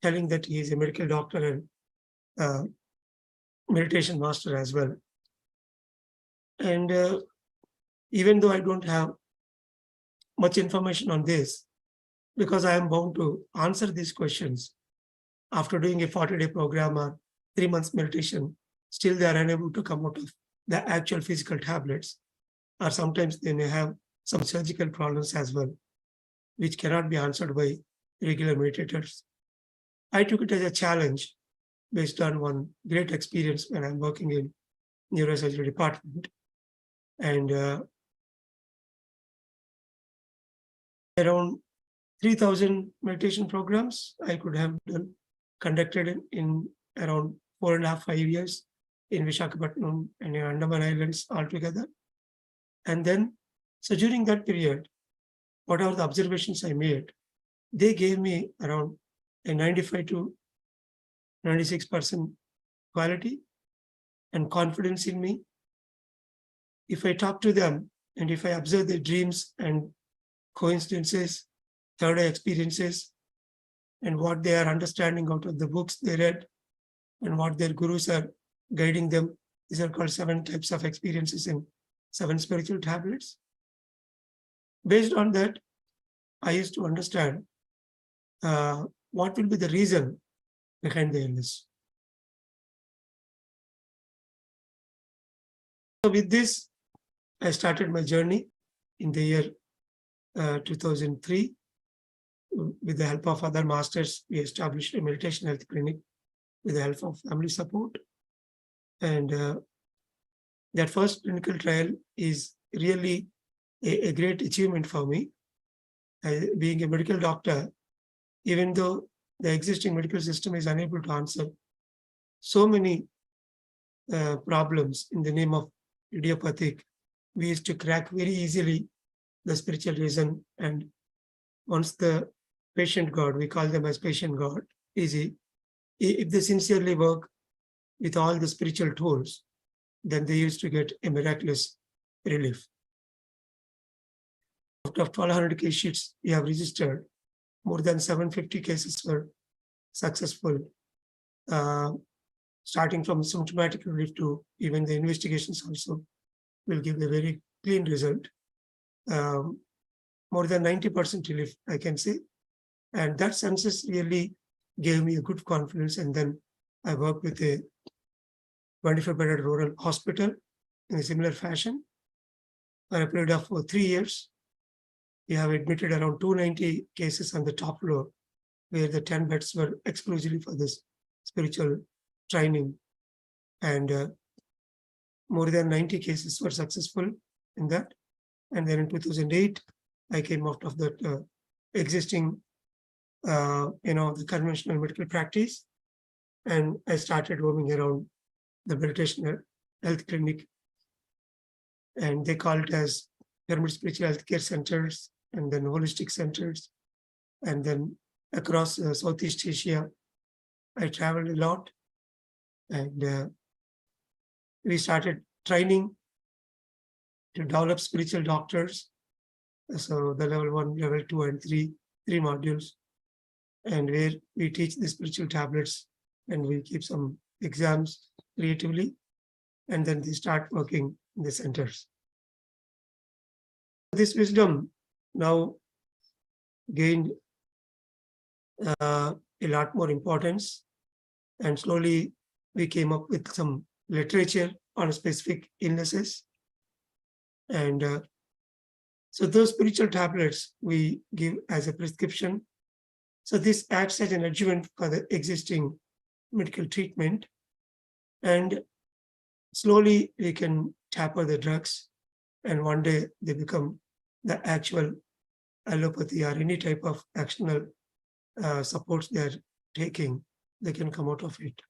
telling that he is a medical doctor and meditation master as well. And even though I don't have much information on this, because I am bound to answer these questions after doing a 40-day program or 3 months meditation, still they are unable to come out of the actual physical tablets, or sometimes they may have some surgical problems as well, which cannot be answered by regular meditators. I took it as a challenge based on one great experience when I'm working in neurosurgery department. And around 3,000 meditation programs I could have conducted in around 4.5, 5 years in Visakhapatnam and in Andaman Islands altogether. And then, so during that period, whatever the observations I made, they gave me around a 95 to 96% quality and confidence in me. If I talk to them and if I observe their dreams and coincidences, third eye experiences, and what they are understanding out of the books they read, and what their gurus are guiding them, these are called 7 types of experiences in 7 spiritual tablets. Based on that, I used to understand what will be the reason behind the illness. So with this, I started my journey in the year 2003. With the help of other masters, we established a meditation health clinic with the help of family support. And that first clinical trial is really a great achievement for me. Being a medical doctor, even though the existing medical system is unable to answer so many problems in the name of idiopathic, we used to crack very easily the spiritual reason. And once the patient God, we call them as patient God, easy. If they sincerely work with all the spiritual tools, then they used to get a miraculous relief. Out of 1,200 case sheets we have registered, more than 750 cases were successful, starting from symptomatic relief to even the investigations also will give a very clean result. More than 90% relief, I can say. And that census really gave me a good confidence. And then I worked with a 25-bedded rural hospital in a similar fashion for a period of 3 years. We have admitted around 290 cases on the top floor, where the 10 beds were exclusively for this spiritual training. And more than 90 cases were successful in that. And then in 2008, I came out of that existing, the conventional medical practice, and I started roaming around the meditation health clinic, and they call it as pyramid spiritual healthcare centers, and then holistic centers, and then across Southeast Asia. I traveled a lot, and we started training to develop spiritual doctors. So the level 1, level 2, and 3 modules, and where we teach the spiritual tablets and we keep some exams creatively, and then they start working in the centers. This wisdom now gained a lot more importance, and slowly we came up with some literature on specific illnesses. And so those spiritual tablets we give as a prescription. So this acts as an adjuvant for the existing medical treatment. And slowly we can taper the drugs, and one day they become the actual allopathy or any type of actional supports they are taking, they can come out of it.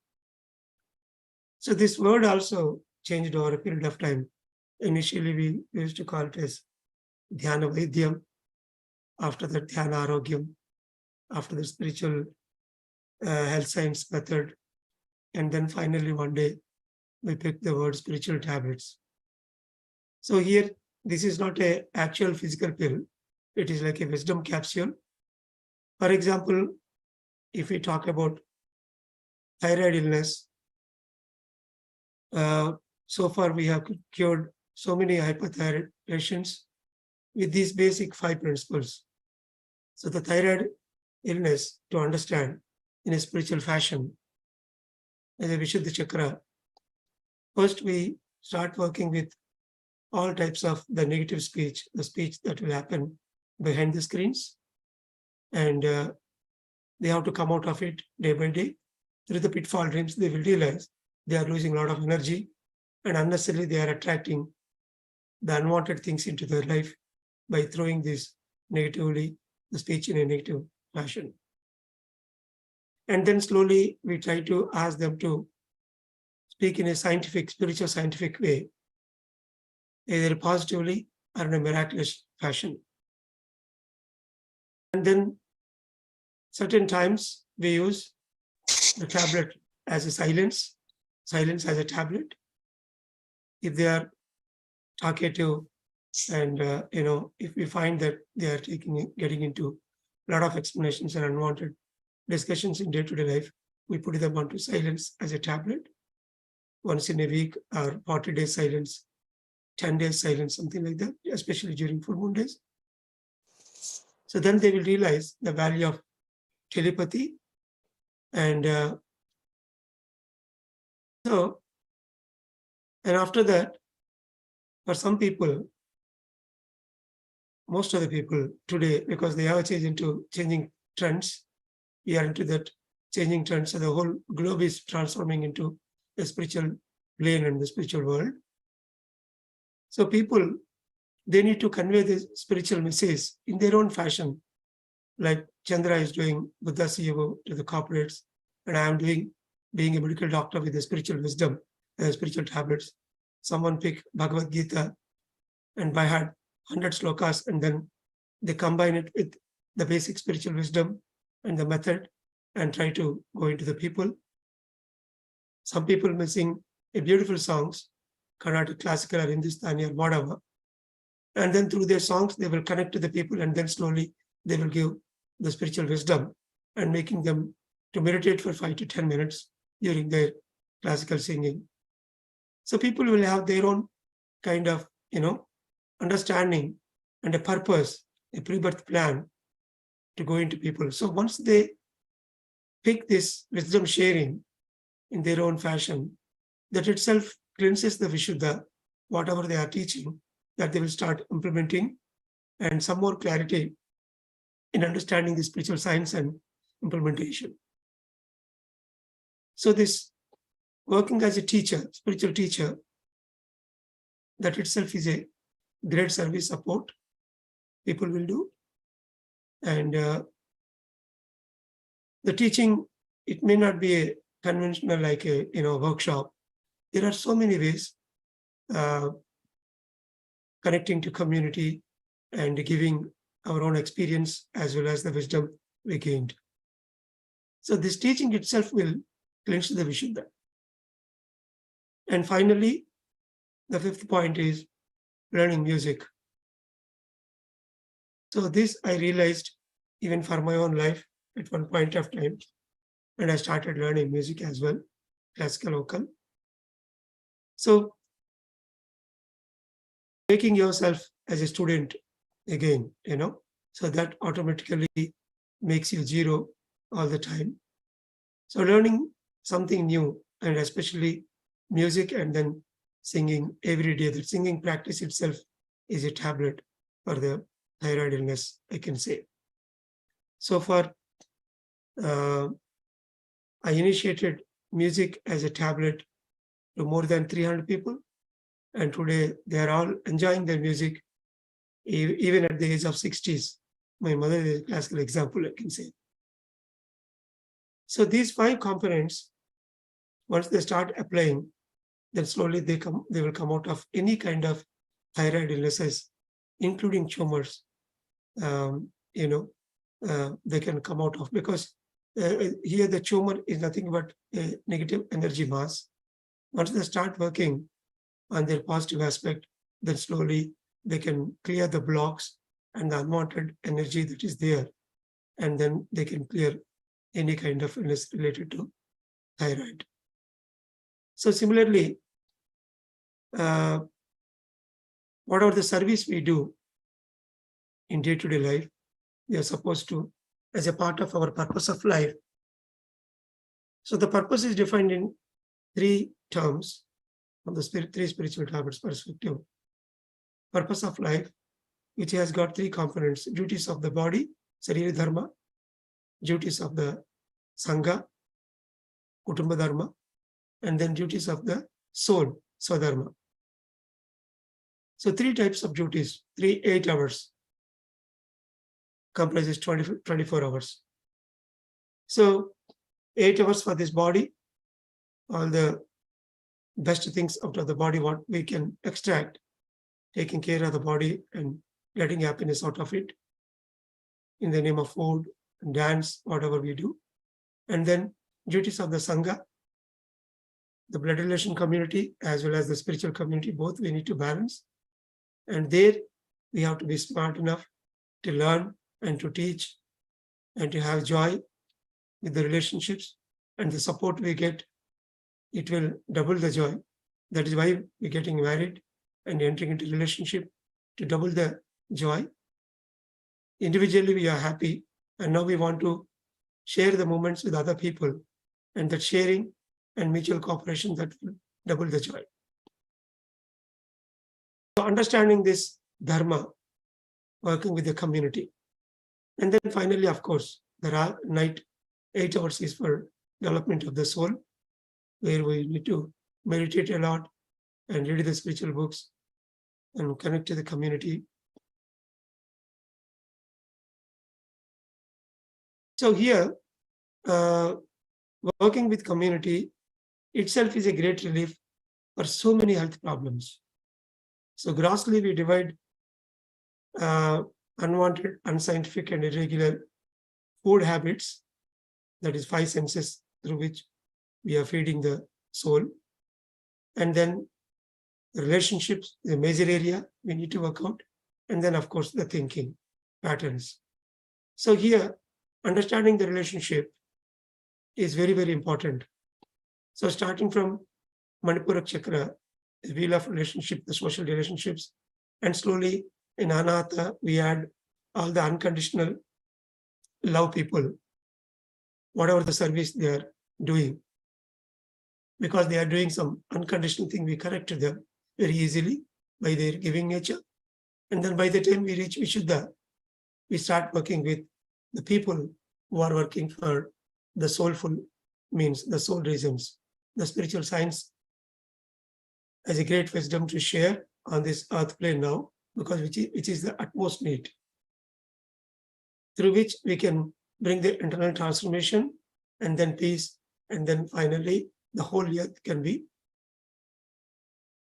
So this word also changed over a period of time. Initially, we used to call it as Dhyana Vaidyam, after that Dhyana Arogyam, after the spiritual health science method, and then finally one day we picked the word spiritual tablets. So here, this is not an actual physical pill, it is like a wisdom capsule. For example, if we talk about thyroid illness, so far we have cured so many hypothyroid patients with these basic 5 principles. So the thyroid illness, to understand in a spiritual fashion, as a Vishuddha Chakra, first we start working with all types of the negative speech, the speech that will happen behind the screens. And they have to come out of it day by day. Through the pitfall dreams, they will realize they are losing a lot of energy, and unnecessarily they are attracting the unwanted things into their life by throwing this negatively, the speech in a negative fashion. And then slowly we try to ask them to speak in a scientific, spiritual, scientific way, either positively or in a miraculous fashion. And then certain times we use the tablet as a silence as a tablet. If they are talkative and, if we find that they are getting into a lot of explanations and unwanted discussions in day-to-day life, we put them onto silence as a tablet once in a week, or 40 days silence, 10 days silence, something like that, especially during full moon days. So then they will realize the value of telepathy. And after that, for some people, most of the people today, because they have changing trends, we are into that changing trends. So the whole globe is transforming into the spiritual plane and the spiritual world. So people, they need to convey the spiritual message in their own fashion. Like Chandra is doing Buddha CEO to the corporates, and I am being a medical doctor with the spiritual wisdom and spiritual tablets. Someone pick Bhagavad Gita and by heart 100 slokas, and then they combine it with the basic spiritual wisdom and the method and try to go into the people. Some people may sing a beautiful songs, Carnatic, classical, or Hindustani, or whatever. And then through their songs, they will connect to the people, and then slowly they will give the spiritual wisdom and making them to meditate for 5 to 10 minutes during their classical singing. So people will have their own kind of, understanding and a purpose, a pre-birth plan to go into people. So once they pick this wisdom sharing in their own fashion, that itself cleanses the Vishuddha, whatever they are teaching, that they will start implementing, and some more clarity in understanding the spiritual science and implementation. So this working as a teacher, spiritual teacher, that itself is a great service support people will do. And the teaching, it may not be a conventional like a workshop. There are so many ways connecting to community and giving our own experience as well as the wisdom we gained. So this teaching itself will cleanse the Vishuddha. And finally, the fifth point is learning music. So this I realized even for my own life at one point of time, and I started learning music as well, classical, vocal. So making yourself as a student again, so that automatically makes you zero all the time. So learning something new, and especially music, and then singing every day. The singing practice itself is a tablet for the thyroid illness, I can say. So far, I initiated music as a tablet to more than 300 people. And today they are all enjoying their music, even at the age of 60s. My mother is a classical example, I can say. So these 5 components, once they start applying, then slowly they will come out of any kind of thyroid illnesses, including tumors. They can come out of, because here the tumor is nothing but a negative energy mass. Once they start working on their positive aspect, then slowly they can clear the blocks and the unwanted energy that is there, and then they can clear any kind of illness related to thyroid. So similarly, whatever the service we do in day-to-day life, we are supposed to, as a part of our purpose of life. So the purpose is defined in 3 terms from the 3 spiritual tablets perspective. Purpose of life, which has got 3 components: duties of the body, Sarira Dharma, duties of the Sangha, Kutumba Dharma, and then duties of the soul, Swadharma. So 3 types of duties, 8 hours, comprises 24 hours. So 8 hours for this body, all the best things out of the body, what we can extract, taking care of the body and getting happiness out of it in the name of food, dance, whatever we do. And then duties of the Sangha, the blood relation community, as well as the spiritual community, both we need to balance. And there we have to be smart enough to learn and to teach and to have joy with the relationships, and the support we get, it will double the joy. That is why we're getting married and entering into relationship, to double the joy. Individually we are happy, and now we want to share the moments with other people, and that sharing and mutual cooperation, that will double the joy. So understanding this dharma, working with the community. And then finally, of course, there are night 8 hours is for development of the soul, where we need to meditate a lot and read the spiritual books and connect to the community. So here, working with community itself is a great relief for so many health problems. So grossly we divide unwanted, unscientific and irregular food habits, that is 5 senses through which we are feeding the soul. And then the relationships, the major area we need to work out. And then of course the thinking patterns. So here, understanding the relationship is very, very important. So starting from Manipura Chakra, the wheel of relationship, the social relationships, and slowly in Anahata, we add all the unconditional love people, whatever the service they are doing. Because they are doing some unconditional thing, we correct them very easily by their giving nature. And then by the time we reach Vishuddha, we start working with the people who are working for the soulful means, the soul reasons. The spiritual science has a great wisdom to share on this earth plane now, because which is the utmost need, through which we can bring the internal transformation and then peace, and then finally the whole earth can be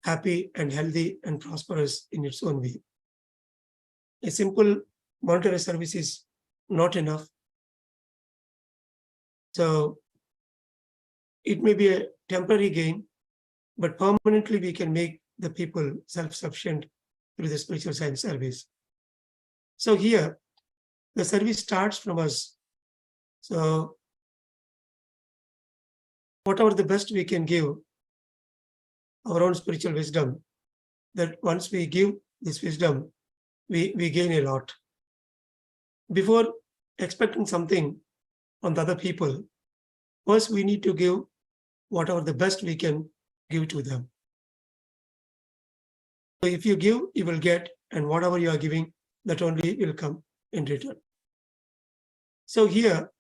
happy and healthy and prosperous in its own way. A simple monetary service is not enough. So it may be a temporary gain, but permanently we can make the people self-sufficient through the spiritual science service. So here, the service starts from us. So whatever the best we can give, our own spiritual wisdom, that once we give this wisdom, we gain a lot. Before expecting something on the other people, first we need to give whatever the best we can give to them. So if you give, you will get, and whatever you are giving, that only will come in return. So here,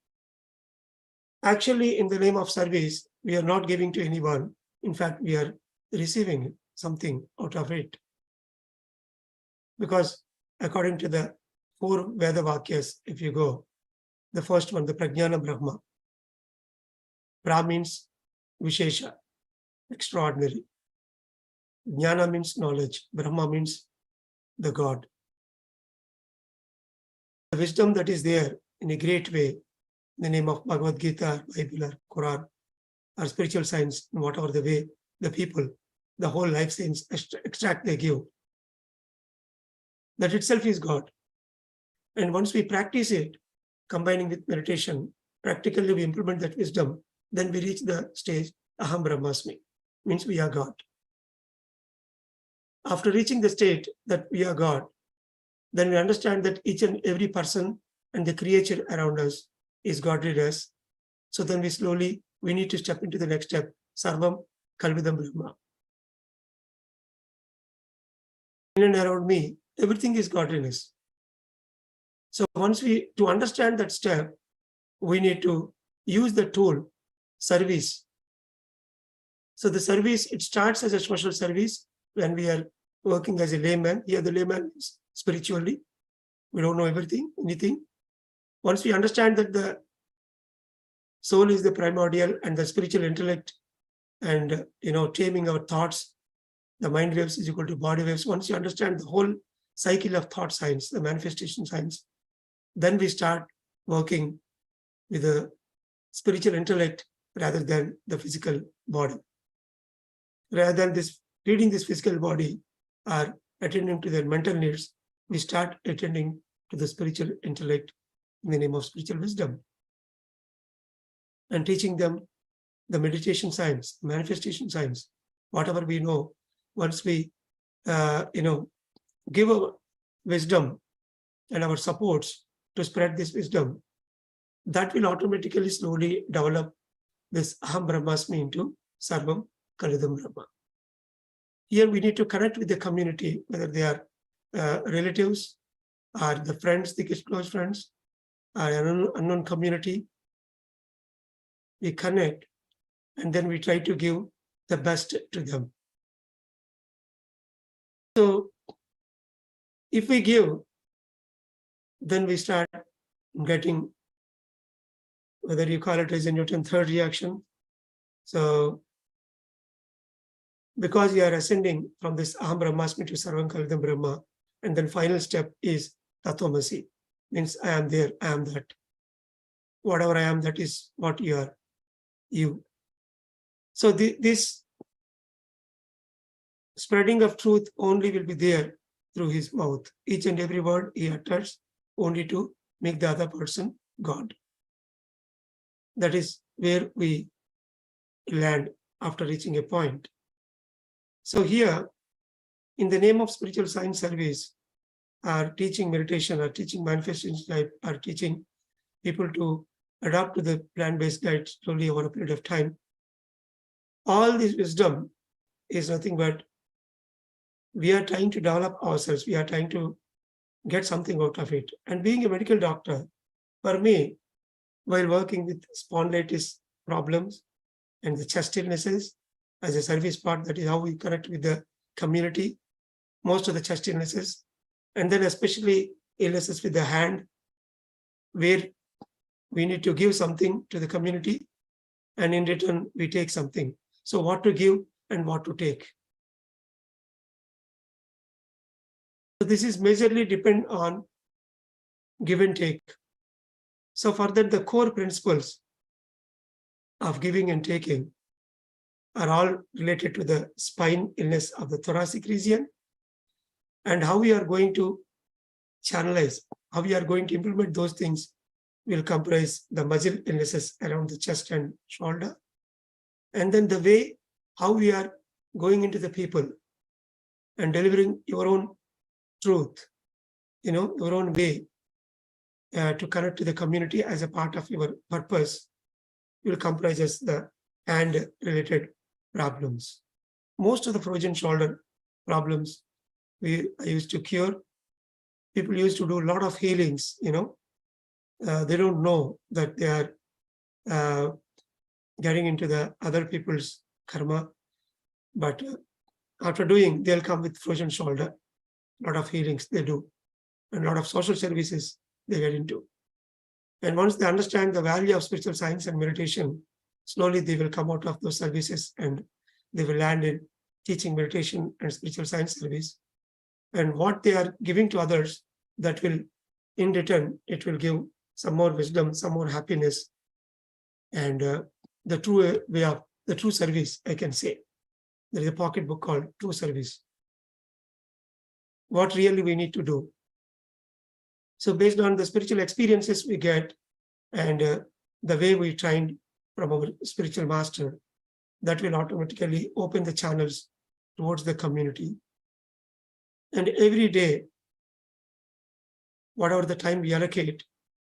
actually in the name of service, we are not giving to anyone. In fact, we are receiving something out of it. Because according to the 4 Veda Vakyas, if you go, the first one, the Prajnana Brahma. Pra means Vishesha, extraordinary. Jnana means knowledge. Brahma means the God. The wisdom that is there in a great way, in the name of Bhagavad Gita, Bible, or Quran, or spiritual science, in whatever the way, the people, the whole life science extract they give. That itself is God. And once we practice it, combining with meditation, practically we implement that wisdom, then we reach the stage, Aham Brahmasmi, means we are God. After reaching the state that we are God, then we understand that each and every person and the creature around us is godliness. So then we need to step into the next step, Sarvam Kalvidam Brahma. In and around me, everything is godliness. So once to understand that step, we need to use the tool service. So the service, it starts as a social service when we are working as a layman. Here the layman is spiritually. We don't know anything. Once we understand that the soul is the primordial and the spiritual intellect and, taming our thoughts, the mind waves is equal to body waves. Once you understand the whole cycle of thought science, the manifestation science, then we start working with the spiritual intellect rather than the physical body. Rather than reading this physical body or attending to their mental needs, we start attending to the spiritual intellect in the name of spiritual wisdom and teaching them the meditation science, manifestation science, whatever we know. Once we, give our wisdom and our supports to spread this wisdom, that will automatically slowly develop this Aham Brahmasmi into Sarvam Kalidam Brahma. Here we need to connect with the community, whether they are relatives or the friends, the close friends, or an unknown community. We connect and then we try to give the best to them. So if we give, then we start getting, whether you call it as a Newton third reaction. So because you are ascending from this Aham Brahmasmi to Sarvam Kalidam Brahma, and then final step is Tatvamasi, means I am there, I am that. Whatever I am, that is what you are, you. So this spreading of truth only will be there through his mouth. Each and every word he utters only to make the other person God. That is where we land after reaching a point. So here, in the name of spiritual science service, are teaching meditation, are teaching manifestation life, are teaching people to adapt to the plant-based diet slowly over a period of time. All this wisdom is nothing but we are trying to develop ourselves. We are trying to get something out of it. And being a medical doctor, for me, while working with spondylitis problems and the chest illnesses as a service part, that is how we connect with the community, most of the chest illnesses, and then especially illnesses with the hand, where we need to give something to the community and in return we take something. So what to give and what to take. So this is majorly depend on give and take. So for that, the core principles of giving and taking are all related to the spine illness of the thoracic region and how we are going to channelize, how we are going to implement those things will comprise the muscle illnesses around the chest and shoulder. And then the way how we are going into the people and delivering your own truth, your own way to connect to the community as a part of your purpose will comprise as the hand related problems. Most of the frozen shoulder problems I used to cure. People used to do a lot of healings, they don't know that they are getting into the other people's karma, but after doing, they'll come with frozen shoulder. A lot of healings they do, and a lot of social services they get into. And once they understand the value of spiritual science and meditation, slowly they will come out of those services and they will land in teaching meditation and spiritual science service. And what they are giving to others, that will, in return, it will give some more wisdom, some more happiness, and the true way of the true service, I can say. There is a pocket book called True Service. What really we need to do. So based on the spiritual experiences we get and the way we trained from our spiritual master, that will automatically open the channels towards the community. And every day, whatever the time we allocate,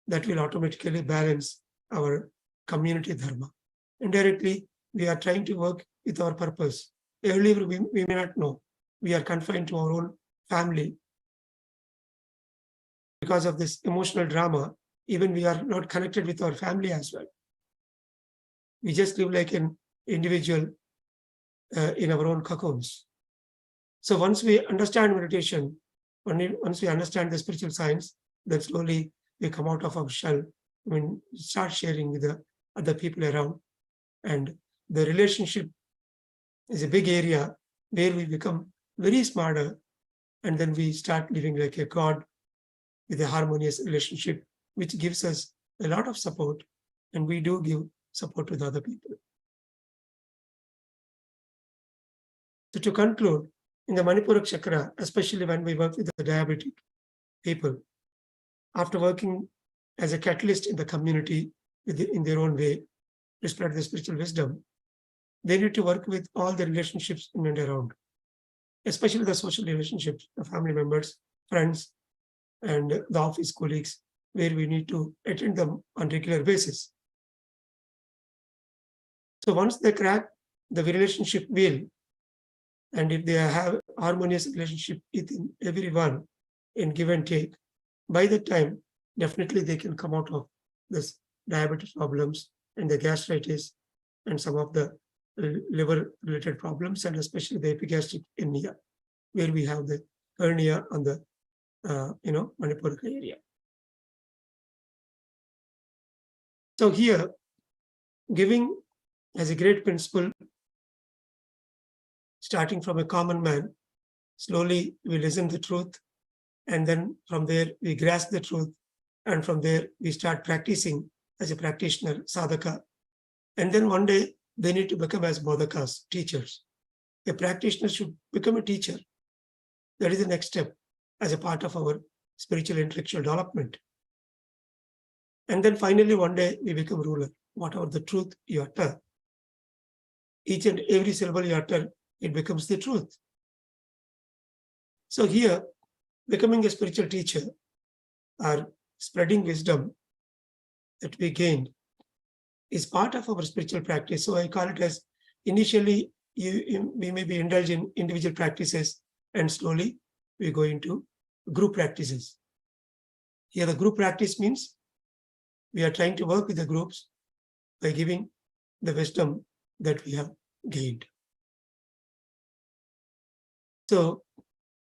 that will automatically balance our community dharma. Indirectly, we are trying to work with our purpose. Earlier, we may not know. We are confined to our own family. Because of this emotional drama, even we are not connected with our family as well. We just live like an individual in our own cocoons. So once we understand meditation, once we understand the spiritual science, then slowly we come out of our shell. I mean, start sharing with the other people around. And the relationship is a big area where we become very smarter. And then we start living like a God with a harmonious relationship, which gives us a lot of support. And we do give support to the other people. So to conclude, in the Manipura chakra, especially when we work with the diabetic people, after working as a catalyst in the community in their own way to spread the spiritual wisdom, they need to work with all the relationships in and around, especially the social relationships, the family members, friends, and the office colleagues, where we need to attend them on regular basis. So once they crack the relationship wheel, and if they have harmonious relationship within everyone in give and take, by the time, definitely they can come out of this diabetes problems and the gastritis and some of the liver related problems, and especially the epigastric hernia, where we have the hernia on the Manipura area. So here, giving as a great principle, starting from a common man, slowly we listen the truth, and then from there we grasp the truth, and from there we start practicing as a practitioner, sadhaka, and then one day they need to become as bodhakas, teachers. A practitioner should become a teacher. That is the next step as a part of our spiritual intellectual development. And then finally one day we become ruler. Whatever the truth you utter, each and every syllable you utter, it becomes the truth. So here, becoming a spiritual teacher or spreading wisdom that we gained is part of our spiritual practice. So I call it as initially we may be indulged in individual practices, and slowly we go into group practices. Here the group practice means we are trying to work with the groups by giving the wisdom that we have gained. So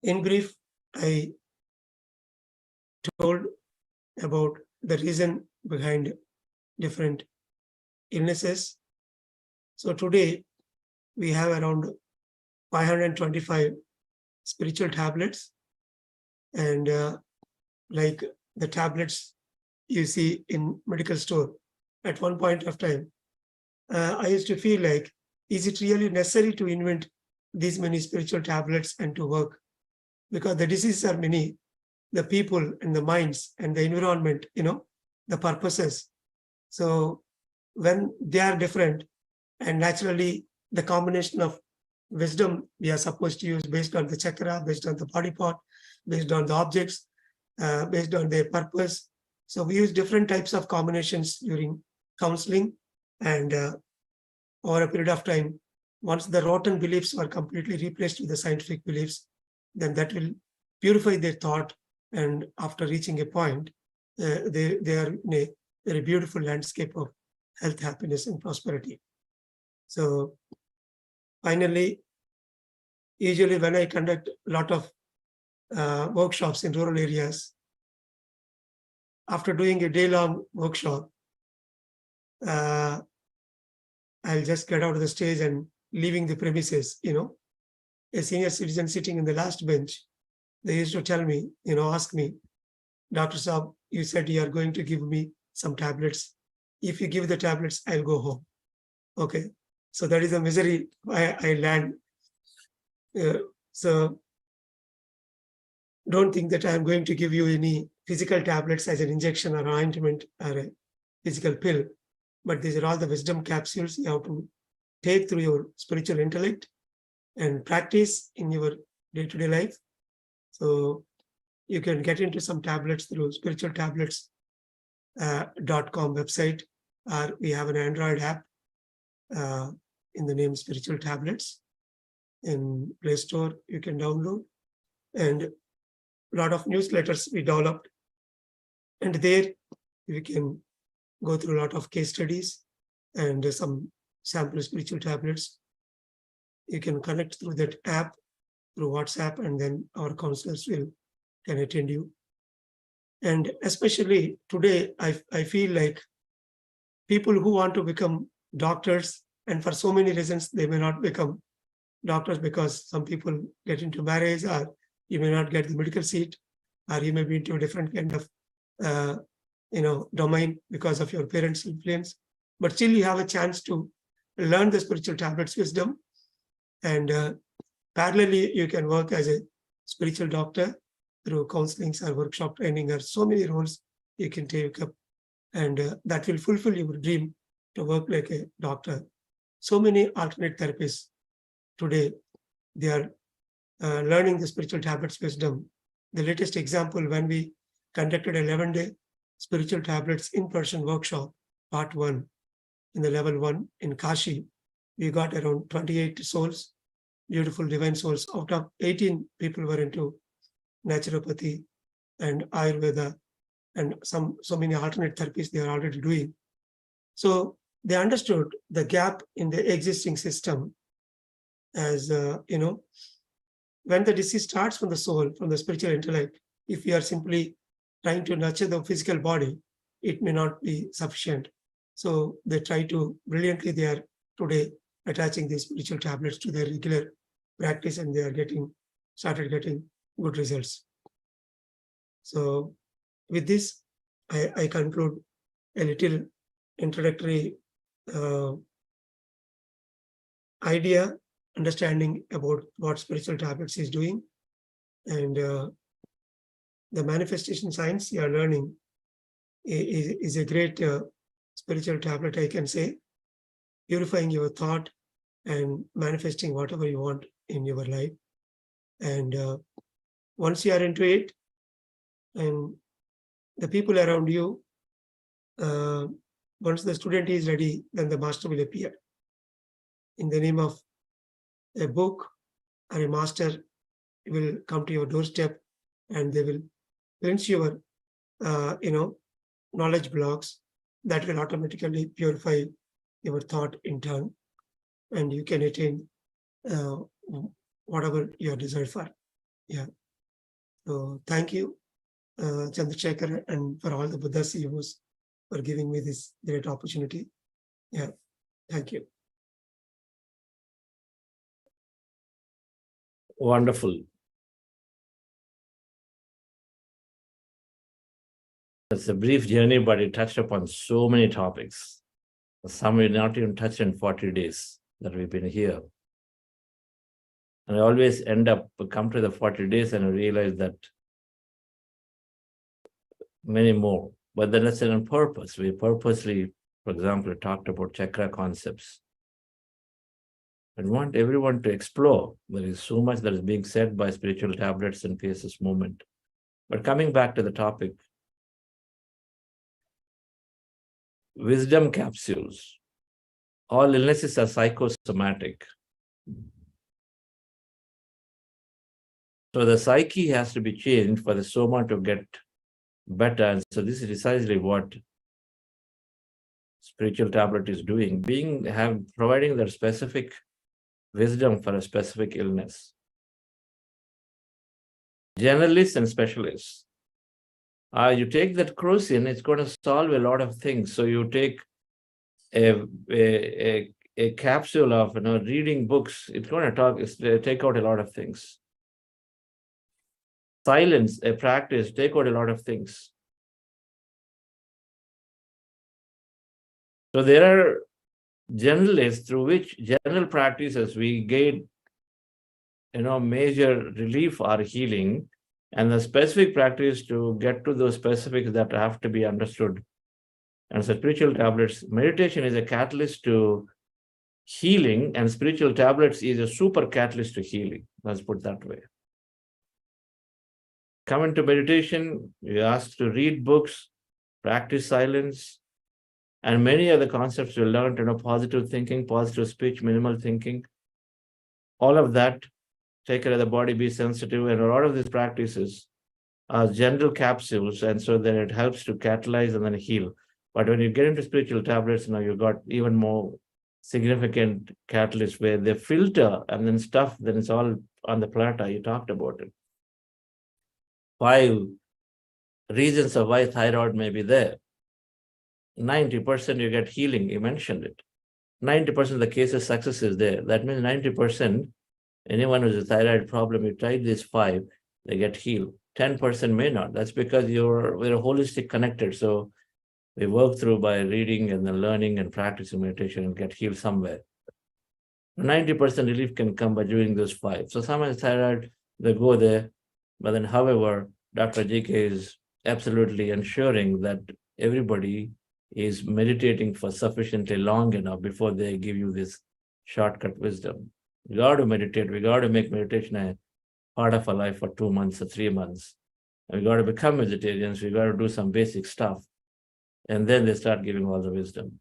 in brief, I told about the reason behind different illnesses. So today we have around 525 spiritual tablets, and like the tablets you see in medical store. At one point of time, I used to feel like, is it really necessary to invent these many spiritual tablets and to work? Because the diseases are many, the people and the minds and the environment, the purposes. So when they are different, and naturally the combination of wisdom we are supposed to use based on the chakra, based on the body part, based on the objects, based on their purpose. So we use different types of combinations during counseling, and over a period of time, once the rotten beliefs are completely replaced with the scientific beliefs, then that will purify their thought, and after reaching a point, they are in a very beautiful landscape of health, happiness, and prosperity. So finally, usually when I conduct a lot of workshops in rural areas, after doing a day-long workshop, I'll just get out of the stage and leaving the premises, a senior citizen sitting in the last bench, they used to tell me, ask me, Dr. Saab, you said you are going to give me some tablets. If you give the tablets, I'll go home. Okay. So that is the misery I land. So don't think that I'm going to give you any physical tablets as an injection or ointment or a physical pill, but these are all the wisdom capsules you have to take through your spiritual intellect and practice in your day-to-day life. So you can get into some tablets through spiritualtablets.com website, or we have an Android app in the name Spiritual Tablets. In Play Store, you can download, and a lot of newsletters we developed. And there we can go through a lot of case studies and some sample spiritual tablets. You can connect through that app, through WhatsApp, and then our counselors can attend you. And especially today, I feel like people who want to become doctors, and for so many reasons, they may not become doctors because some people get into marriage, or you may not get the medical seat, or you may be into a different kind of domain because of your parents' influence. But still, you have a chance to learn the spiritual tablets wisdom, and parallelly, you can work as a spiritual doctor through counselings or workshop training, or so many roles you can take up, and that will fulfill your dream to work like a doctor. So many alternate therapists today, they are learning the spiritual tablets wisdom. The latest example, when we conducted a 11-day spiritual tablets in-person workshop, part 1, in the level 1 in Kashi, we got around 28 souls, beautiful divine souls. Out of 18 people were into naturopathy and Ayurveda and so many alternate therapies they are already doing. So they understood the gap in the existing system as, when the disease starts from the soul, from the spiritual intellect, if we are simply trying to nurture the physical body, it may not be sufficient. So they try to brilliantly, they are today attaching these spiritual tablets to their regular practice, and they are started getting good results. So with this, I conclude a little introductory idea, understanding about what spiritual tablets is doing, and the manifestation science you are learning is a great spiritual tablet, I can say, purifying your thought and manifesting whatever you want in your life. And once you are into it, and the people around you, once the student is ready, then the master will appear in the name of a book, or a master will come to your doorstep, and they will cleanse your knowledge blocks that will automatically purify your thought in turn, and you can attain whatever your desire for. Yeah. So thank you, Chandrasekhar, and for all the Buddha CEOs for giving me this great opportunity. Yeah. Thank you. Wonderful. It's a brief journey, but it touched upon so many topics. Some we not even touched in 40 days that we've been here. And I always come to the 40 days and I realize that many more. But then it's on purpose. We purposely, for example, talked about chakra concepts. I want everyone to explore. There is so much that is being said by spiritual tablets and PSS movement. But coming back to the topic, wisdom capsules. All illnesses are psychosomatic. So the psyche has to be changed for the soma to get better. And so this is precisely what spiritual tablet is doing, providing their specific wisdom for a specific illness. Generalists and specialists. You take that crucian, it's going to solve a lot of things. So you take a capsule of reading books, it's going to take out a lot of things. Silence, a practice, take out a lot of things. So there are generalists through which general practices we gain major relief or healing, and the specific practice to get to those specifics that have to be understood. And so spiritual tablets, meditation is a catalyst to healing, and spiritual tablets is a super catalyst to healing. Let's put it that way. Come into meditation, you're asked to read books, practice silence, and many other concepts you learned, positive thinking, positive speech, minimal thinking. All of that, take care of the body, be sensitive, and a lot of these practices are general capsules, and so then it helps to catalyze and then heal. But when you get into spiritual tablets, now you got even more significant catalysts where they filter and then stuff, then it's all on the platter. You talked about it. 5 reasons of why thyroid may be there. 90% you get healing, you mentioned it. 90% of the cases success is there. That means 90%, anyone who's a thyroid problem, you try these 5, they get healed. 10% may not. That's because we're holistic connected. So we work through by reading and then learning and practicing meditation and get healed somewhere. 90% relief can come by doing those 5. So someone is thyroid, they go there. But then, however, Dr. JK is absolutely ensuring that everybody is meditating for sufficiently long enough before they give you this shortcut wisdom. We got to meditate. We got to make meditation a part of our life for 2 months or 3 months. And we got to become vegetarians. We got to do some basic stuff. And then they start giving all the wisdom.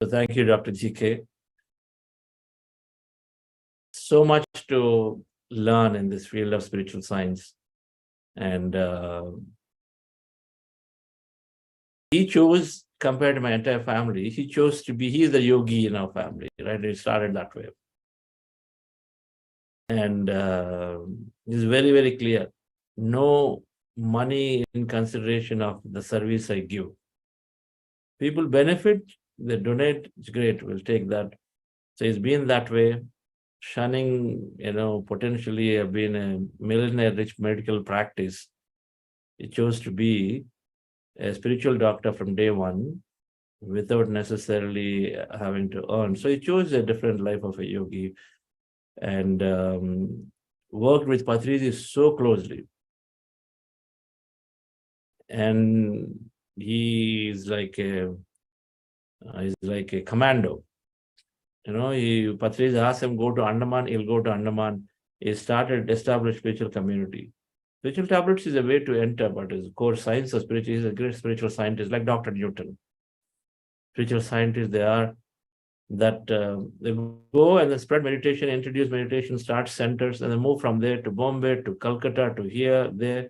So thank you, Dr. GK. So much to learn in this field of spiritual science. And he chose, compared to my entire family, he chose to be, he's the yogi in our family, right? It started that way. And it's very, very clear. No money in consideration of the service I give. People benefit, they donate, it's great, we'll take that. So it's been that way, shunning, potentially being a millionaire rich medical practice. He chose to be a spiritual doctor from day one without necessarily having to earn. So he chose a different life of a yogi and worked with Patriji so closely. And he's like a commando. Patriji asked him go to Andaman, he'll go to Andaman. He established spiritual community. Spiritual tablets is a way to enter, but his core science of spiritual, is a great spiritual scientist like Dr. Newton. Spiritual scientists, they are that they go and they spread meditation, introduce meditation, start centers, and then move from there to Bombay, to Calcutta, to here, there,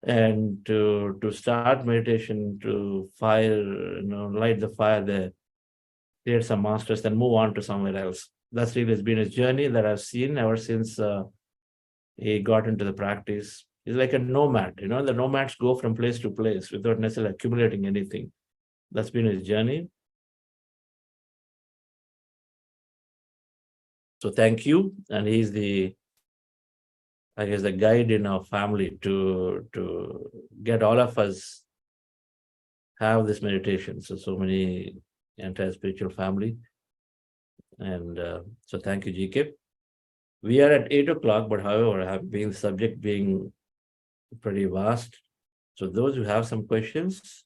and to start meditation, to light the fire there, create some masters, then move on to somewhere else. That's really has been his journey that I've seen ever since he got into the practice. He's like a nomad, the nomads go from place to place without necessarily accumulating anything. That's been his journey. So thank you. And he's the guide in our family to get all of us have this meditation. So many entire spiritual family. And so thank you, GK. We are at 8 o'clock, but however, the subject being pretty vast. So those who have some questions,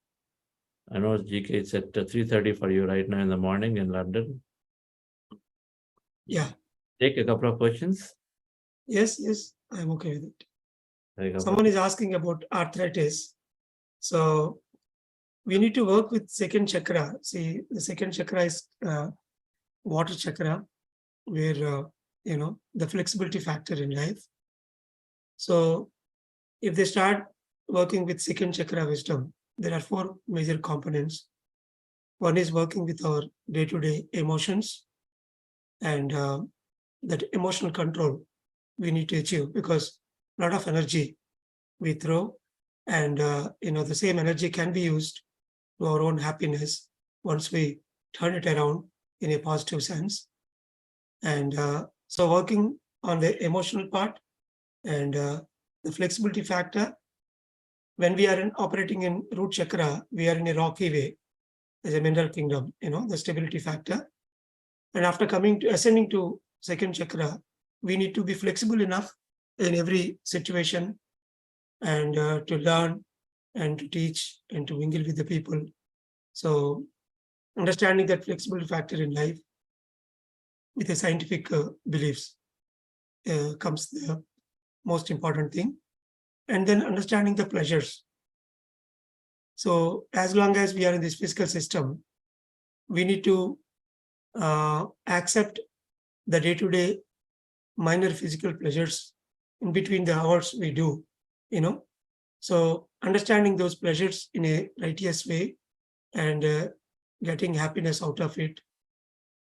I know GK, it's at 3:30 for you right now in the morning in London. Yeah. Take a couple of questions. Yes, I'm okay with it. Someone is asking about arthritis. So we need to work with second chakra. See, the second chakra is water chakra, where, the flexibility factor in life. So if they start working with second chakra wisdom, there are 4 major components. One is working with our day-to-day emotions, and that emotional control we need to achieve, because a lot of energy we throw, and the same energy can be used to our own happiness once we turn it around in a positive sense. And so working on the emotional part and the flexibility factor, when we are operating in root chakra, we are in a rocky way as a mineral kingdom, the stability factor. And after ascending to second chakra, we need to be flexible enough in every situation, and to learn and to teach and to mingle with the people. So understanding that flexibility factor in life with the scientific beliefs comes the most important thing. And then understanding the pleasures. So as long as we are in this physical system, we need to accept the day-to-day minor physical pleasures in between the hours we do, So understanding those pleasures in a righteous way and getting happiness out of it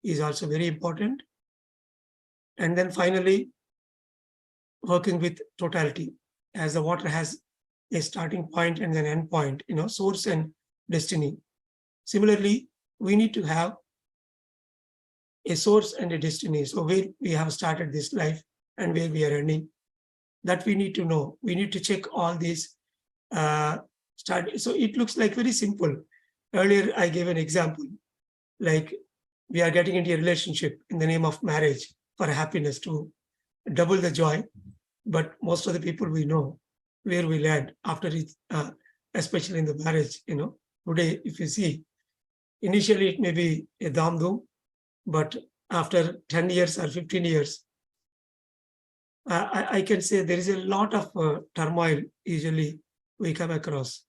is also very important. And then finally, working with totality, as the water has a starting point and an end point, source and destiny. Similarly, we need to have a source and a destiny. So where we have started this life and where we are ending, that we need to know. We need to check all these. So it looks like very simple. Earlier, I gave an example, like we are getting into a relationship in the name of marriage for happiness to double the joy. But most of the people we know where we land after it, especially in the marriage, today, if you see, initially it may be a dam-dum, but after 10 years or 15 years, I can say there is a lot of turmoil usually we come across.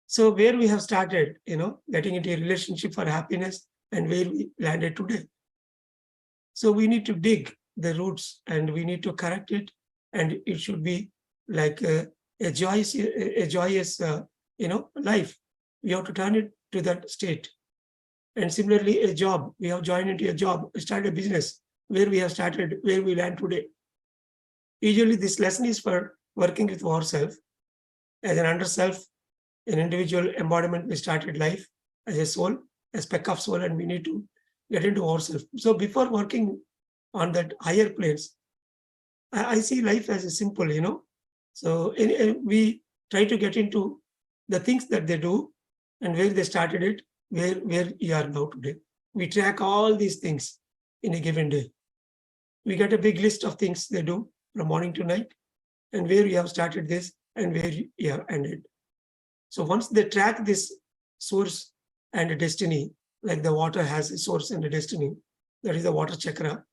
So where we have started, getting into a relationship for happiness and where we landed today. So we need to dig the roots and we need to correct it. And it should be like a joyous life. We have to turn it to that state. And similarly, a job, we have joined into a job, started a business, where we have started, where we land today. Usually this lesson is for working with ourselves. As an under self, an individual embodiment, we started life as a soul, a speck of soul, and we need to get into ourselves. So before working on that higher planes, I see life as a simple, So we try to get into the things that they do and where they started it, where you are now today. We track all these things in a given day. We get a big list of things they do from morning to night and where you have started this and where you have ended. So once they track this source and a destiny, like the water has a source and a destiny, that is the water chakra.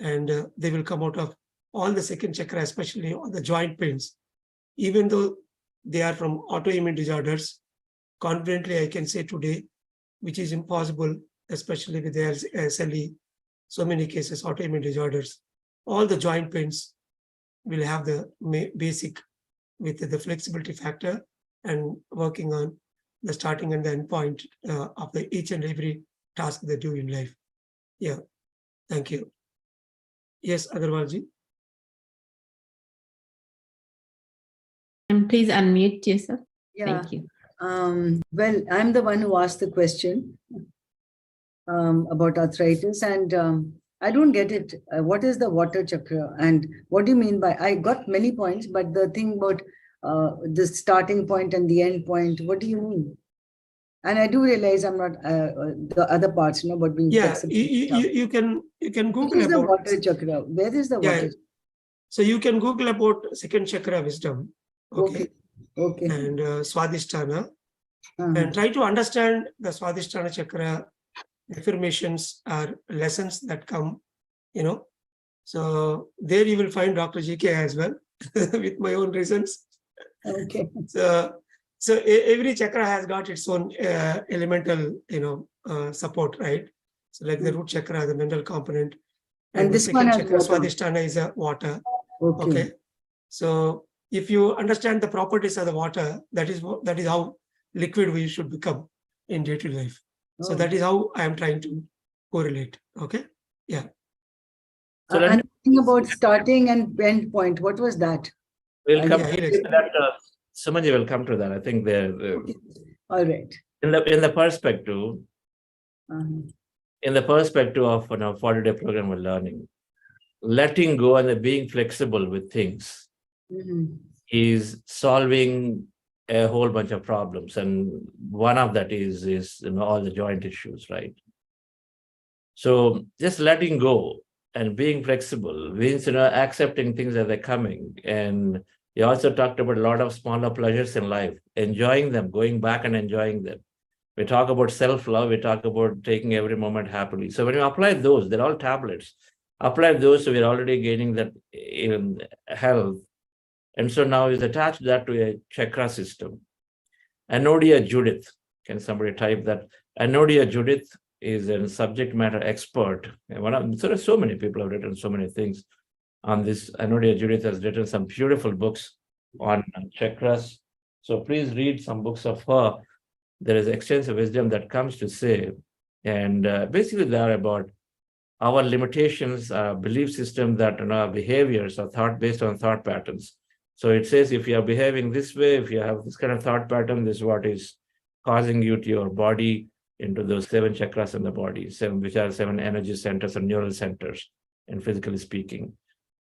And they will come out of all the second chakra, especially on the joint pains. Even though they are from autoimmune disorders, confidently I can say today, which is impossible, especially with the SLE, so many cases, autoimmune disorders, all the joint pains will have the basic with the flexibility factor and working on the starting and the end point of the each and every task they do in life. Yeah, thank you. Yes, Agarwalji. And please unmute yourself. Yeah. Thank you. Well, I'm the one who asked the question about arthritis, and I don't get it. What is the water chakra, and what do you mean by? I got many points, but the thing about the starting point and the end point, what do you mean? And I do realize I'm not the other parts, about being flexible. You can Google what is about the water chakra. Where is the water? So you can Google about second chakra wisdom. Okay. And Swadhisthana, and try to understand the Swadhisthana chakra affirmations or lessons that come, So there you will find Dr. GK as well, with my own reasons. Okay. So every chakra has got its own elemental, support, right? So like the root chakra, the mental component, and the second chakra, Swadhisthana, is a water. Okay. So if you understand the properties of the water, that is how liquid we should become in day-to-day life. So that is how I am trying to correlate. Okay. Yeah. So I'm thinking about starting and end point. What was that? We'll come to that. Sumanji will come to that. I think they're all right. In the perspective, in the perspective of 40-day program of learning, letting go and being flexible with things is solving a whole bunch of problems, and one of that is all the joint issues, right? So just letting go and being flexible means accepting things as they're coming. And you also talked about a lot of smaller pleasures in life, enjoying them, going back and enjoying them. We talk about self-love, we talk about taking every moment happily. So when you apply those, they're all tablets. Apply those, so we're already gaining that health. And so now is attached that to a chakra system. Anodia Judith, can somebody type that? Anodia Judith is a subject matter expert. So many people have written so many things. on this. I know Judith has written some beautiful books on chakras. So please read some books of her. There is extensive wisdom that comes to say, and basically they are about our limitations, belief system, that our behaviors are thought based on thought patterns. So it says if you are behaving this way, if you have this kind of thought pattern, this is what is causing you to your body into those 7 chakras in the body, which are 7 energy centers or neural centers, and physically speaking.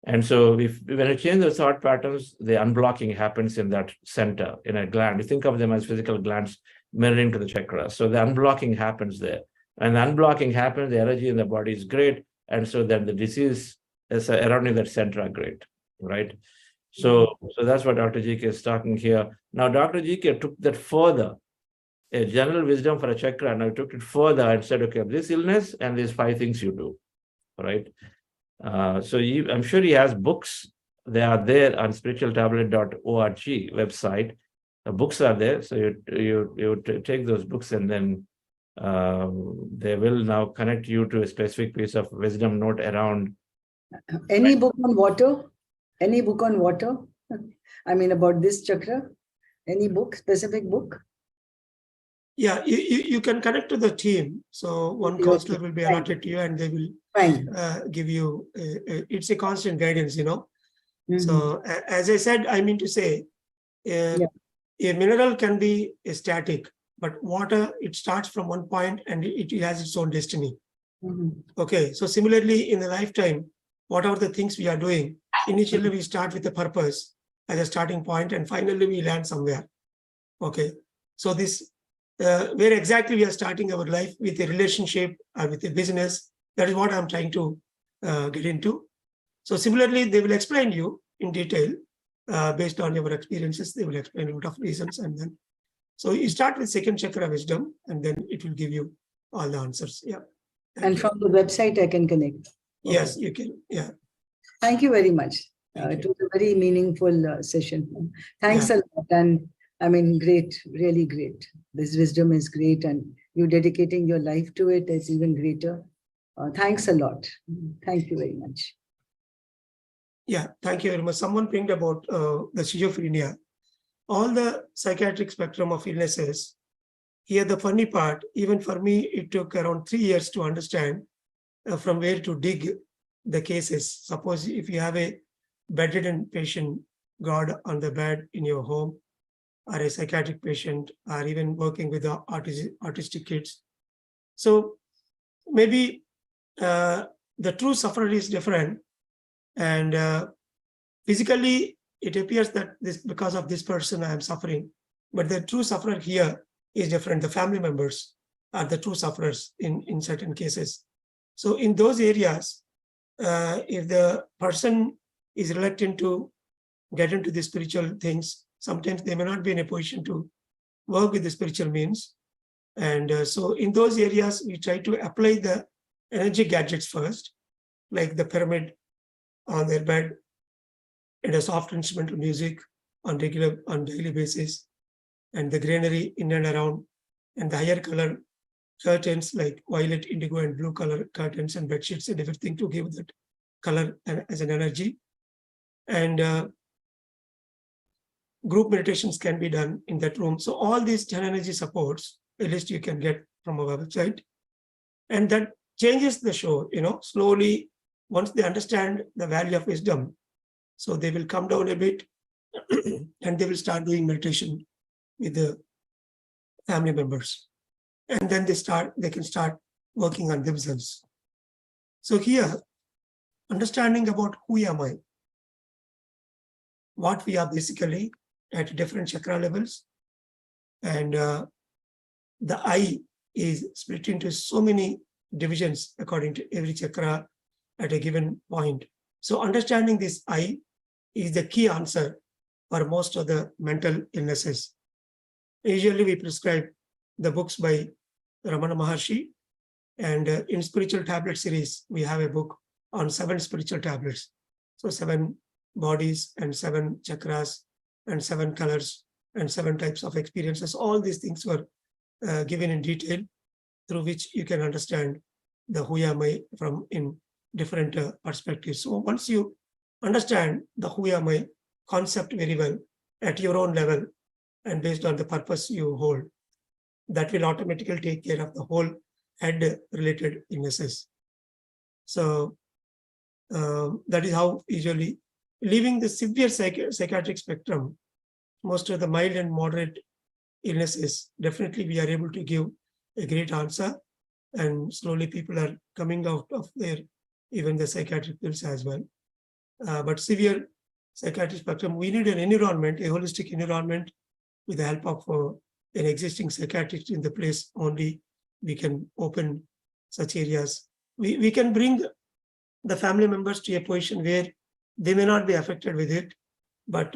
And so when you change the thought patterns, the unblocking happens in that center, in a gland. You think of them as physical glands mirroring to the chakras. So the unblocking happens there. And the unblocking happens, the energy in the body is great. And so then the disease is surrounding that center are great, right? So that's what Dr. GK is talking here. Now, Dr. GK took that further, a general wisdom for a chakra, and I took it further and said, okay, this illness and these 5 things you do, right? So I'm sure he has books. They are there on spiritualtablet.org website. The books are there. So you take those books, and then they will now connect you to a specific piece of wisdom note around. Any book on water? Any book on water? I mean, about this chakra? Any book, specific book? Yeah, you can connect to the team. So one counselor will be allotted to you, and they will give you, it's a constant guidance, So as I said, I mean to say, a mineral can be static, but water, it starts from one point and it has its own destiny. Okay, so similarly in the lifetime, whatever the things we are doing, initially we start with a purpose as a starting point, and finally we land somewhere. Okay, so this, where exactly we are starting our life, with a relationship or with a business, that is what I'm trying to get into. So similarly, they will explain you in detail based on your experiences. They will explain a lot of reasons, and then so you start with 2nd chakra wisdom, and then it will give you all the answers. Yeah. And from the website, I can connect. Yes, you can. Yeah. Thank you very much. It was a very meaningful session. Thanks a lot. And I mean, great, really great. This wisdom is great, and you dedicating your life to it is even greater. Thanks a lot. Thank you very much. Yeah, thank you very much. Someone pinged about the schizophrenia. All the psychiatric spectrum of illnesses. Here, the funny part, even for me, it took around 3 years to understand from where to dig the cases. Suppose if you have a bedridden patient, God on the bed in your home, or a psychiatric patient, or even working with the autistic kids. So maybe the true sufferer is different, and physically it appears that this, because of this person I am suffering, but the true sufferer here is different. The family members are the true sufferers in certain cases. So in those areas, if the person is reluctant to get into the spiritual things, sometimes they may not be in a position to work with the spiritual means. And so in those areas, we try to apply the energy gadgets first, like the pyramid on their bed, and a soft instrumental music on daily basis, and the greenery in and around, and the higher color curtains like violet, indigo, and blue color curtains and bed sheets and everything to give that color as an energy. And group meditations can be done in that room. So all these 10 energy supports, at least you can get from our website. And that changes the show, slowly, once they understand the value of wisdom. So they will come down a bit and they will start doing meditation with the family members. And then they can start working on themselves. So here, understanding about who am I, what we are basically at different chakra levels. And the I is split into so many divisions according to every chakra at a given point. So understanding this I is the key answer for most of the mental illnesses. Usually we prescribe the books by Ramana Maharshi, and in Spiritual Tablet series, we have a book on 7 spiritual tablets. So 7 bodies and 7 chakras and 7 colors and 7 types of experiences. All these things were given in detail, through which you can understand the who am I from in different perspectives. So once you understand the who am I concept very well at your own level and based on the purpose you hold. That will automatically take care of the whole head related illnesses. So that is how usually leaving the severe psychiatric spectrum, most of the mild and moderate illnesses, definitely we are able to give a great answer, and slowly people are coming out of their even the psychiatric pills as well. But severe psychiatric spectrum, we need an environment, a holistic environment with the help of an existing psychiatrist in the place. Only we can open such areas. We can bring the family members to a position where they may not be affected with it, but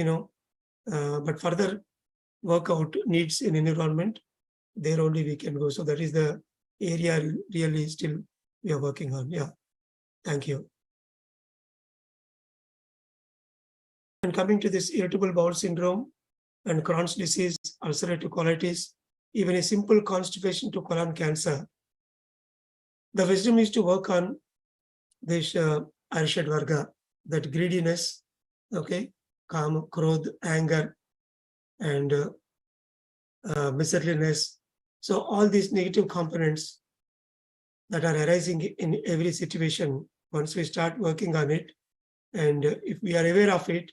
but further workout needs an environment. There only we can go. So that is the area really still we are working on. Yeah, thank you. And coming to this irritable bowel syndrome and Crohn's disease, ulcerative colitis, even a simple constipation to colon cancer, the wisdom is to work on this Arishad Varga, that greediness, okay, Kama, Krodh, anger, and miserliness. So all these negative components that are arising in every situation, once we start working on it, and if we are aware of it,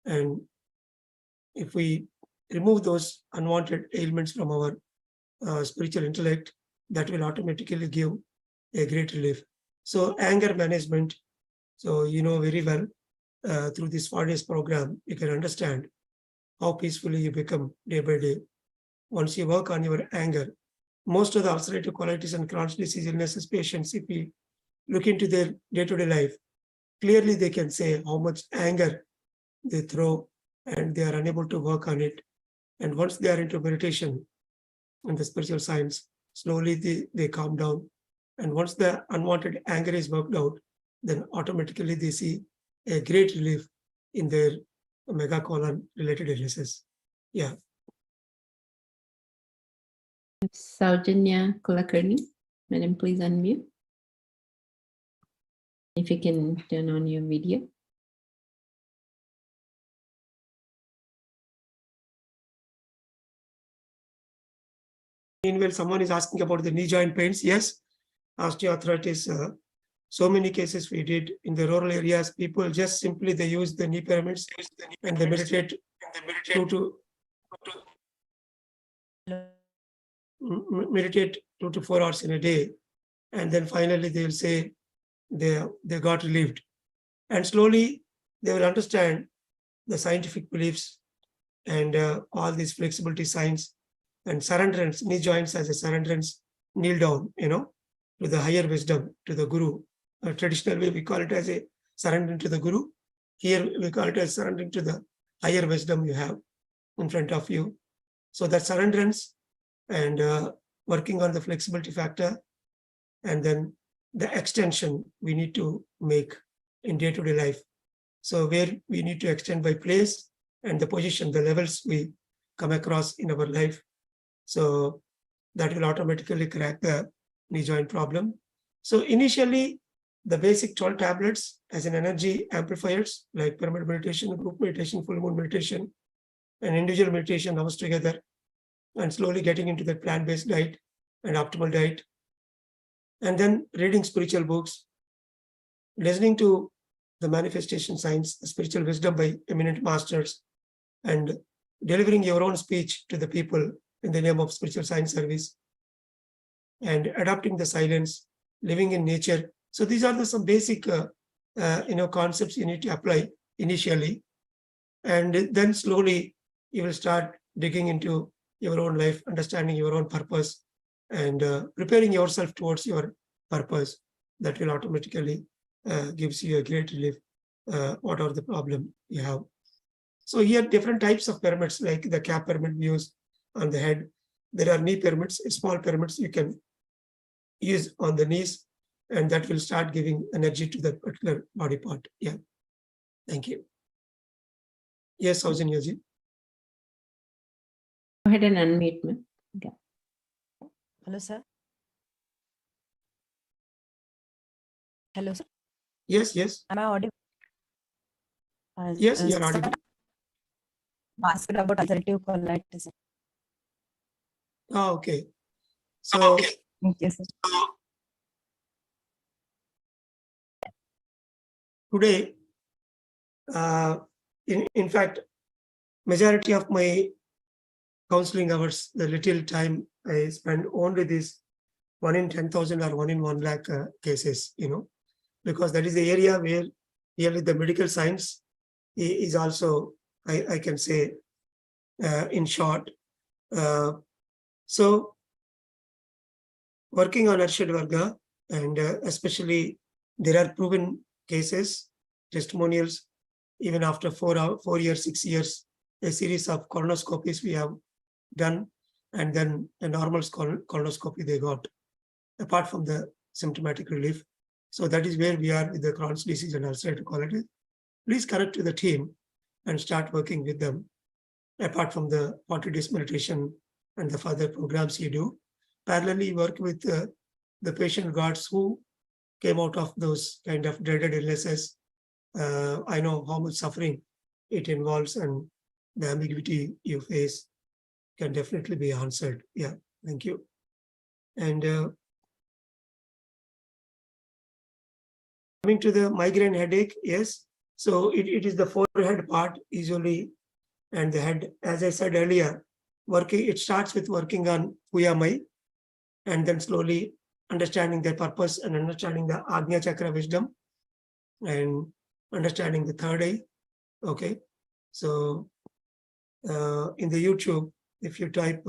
and if we remove those unwanted ailments from our spiritual intellect, that will automatically give a great relief. So anger management, so you know very well, through this 4 days program, you can understand how peacefully you become day by day. Once you work on your anger, most of the ulcerative colitis and Crohn's disease illnesses patients, if we look into their day-to-day life, clearly they can say how much anger they throw and they are unable to work on it. And once they are into meditation and the spiritual science, slowly they calm down. And once the unwanted anger is worked out, then automatically they see a great relief in their megacolon related illnesses. Yeah. Saujanya Kulakarni, madam, please unmute. If you can turn on your video. Meanwhile, someone is asking about the knee joint pains. Yes, osteoarthritis. So many cases we did in the rural areas. People just simply they use the knee pyramids and they meditate 2 to 4 hours in a day, and then finally they will say they got relieved, and slowly they will understand the scientific beliefs and all these flexibility signs and surrenderance. Knee joints as a surrenderance, kneel down, to the higher wisdom, to the Guru. Traditional way we call it as a surrendering to the Guru. Here we call it as surrendering to the higher wisdom you have in front of you. So that surrenderance and working on the flexibility factor, and then the extension we need to make in day-to-day life. So where we need to extend by place and the position, the levels we come across in our life. So that will automatically crack the knee joint problem. So initially, the basic 12 tablets as an energy amplifiers, like pyramid meditation, group meditation, full moon meditation, and individual meditation hours together, and slowly getting into the plant-based diet and optimal diet. And then reading spiritual books, listening to the manifestation science, the spiritual wisdom by eminent masters, and delivering your own speech to the people in the name of spiritual science service, and adopting the silence, living in nature. So these are some basic concepts you need to apply initially, and then slowly you will start digging into your own life, understanding your own purpose, and preparing yourself towards your purpose. That will automatically gives you a great relief, whatever the problem you have. So here different types of pyramids, like the cap pyramid we use on the head. There are knee pyramids, small pyramids you can use on the knees, and that will start giving energy to that particular body part. Yeah. Thank you. Yes, Saujanya ji. Go ahead and unmute me. Okay. Hello, sir. Hello, sir. Yes, yes. Am I audible? Yes, you are audible. Asked about ulcerative colitis. Oh, okay. So, Okay, sir. today, in fact, majority of my counseling hours, the little time I spend only this 1 in 10,000 or 1 in 1 lakh cases, because that is the area where really the medical science is also, I can say, in short. So, working on Arshad Varga, and especially there are proven cases, testimonials, even after 4 years, 6 years, a series of colonoscopies we have done, and then a normal colonoscopy they got, apart from the symptomatic relief. So that is where we are with the Crohn's disease and ulcerative colitis. Please connect to the team and start working with them, apart from the 40 days meditation and the further programs you do. Parallelly, work with the patient guards who came out of those kind of dreaded illnesses. I know how much suffering it involves, and the ambiguity you face can definitely be answered. Yeah, thank you. And coming to the migraine headache, yes. So it is the forehead part usually, and the head, as I said earlier, it starts with working on who am I, and then slowly understanding their purpose and understanding the Agnya Chakra wisdom and understanding the third eye. Okay. So in the YouTube, if you type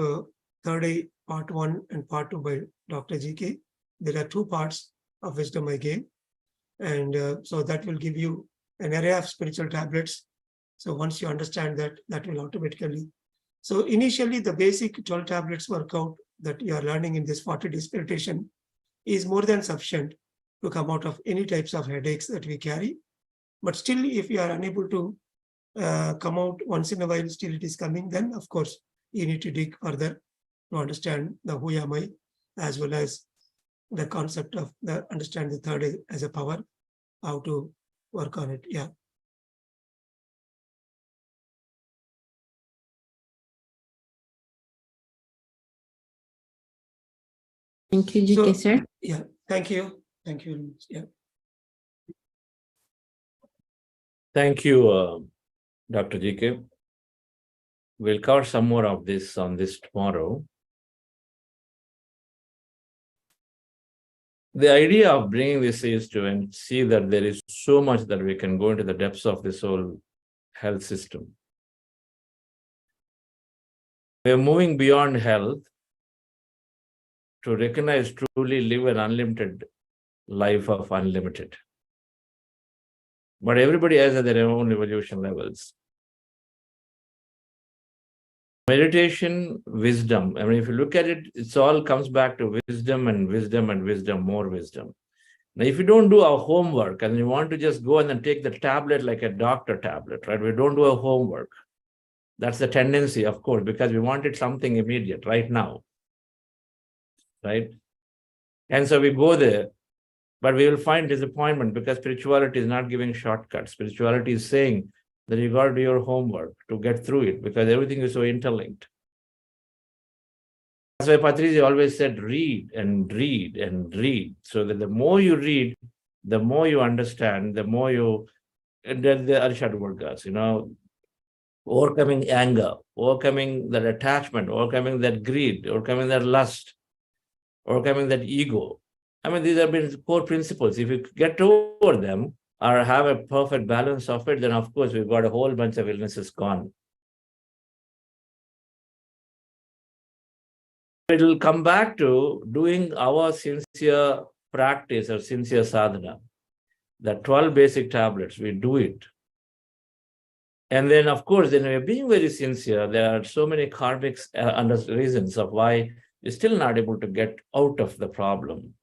third eye part 1 and part 2 by Dr. GK, there are 2 parts of wisdom I gave. And so that will give you an array of spiritual tablets. So once you understand that, that will automatically. So initially the basic 12 tablets workout that you are learning in this 40 days meditation is more than sufficient to come out of any types of headaches that we carry. But still, if you are unable to come out once in a while, still it is coming, then of course you need to dig further to understand the who am I, as well as the concept of the understand the third eye as a power, how to work on it. Yeah. Thank you, GK, sir. Yeah, thank you. Thank you very much. Yeah. Thank you, Dr. GK. We'll cover some more of this on this tomorrow. The idea of bringing this is to see that there is so much that we can go into the depths of this whole health system. We're moving beyond health to recognize, truly live an unlimited life of unlimited. But everybody has their own evolution levels. Meditation, wisdom. I mean, if you look at it, it all comes back to wisdom and wisdom and wisdom, more wisdom. Now, if you don't do our homework and you want to just go and then take the tablet like a doctor tablet, right? We don't do our homework. That's the tendency, of course, because we wanted something immediate right now, right? And so we go there, but we will find disappointment because spirituality is not giving shortcuts. Spirituality is saying that you got to do your homework to get through it because everything is so interlinked. That's why Patriji always said, read and read and read. So that the more you read, the more you understand, the more you, and then the Arshad Vargas, overcoming anger, overcoming that attachment, overcoming that greed, overcoming that lust, overcoming that ego. I mean, these have been core principles. If you get over them or have a perfect balance of it, then of course we've got a whole bunch of illnesses gone. It'll come back to doing our sincere practice or sincere sadhana. The 12 basic tablets, we do it. And then, of course, then we're being very sincere. There are so many karmic reasons of why we're still not able to get out of the problem.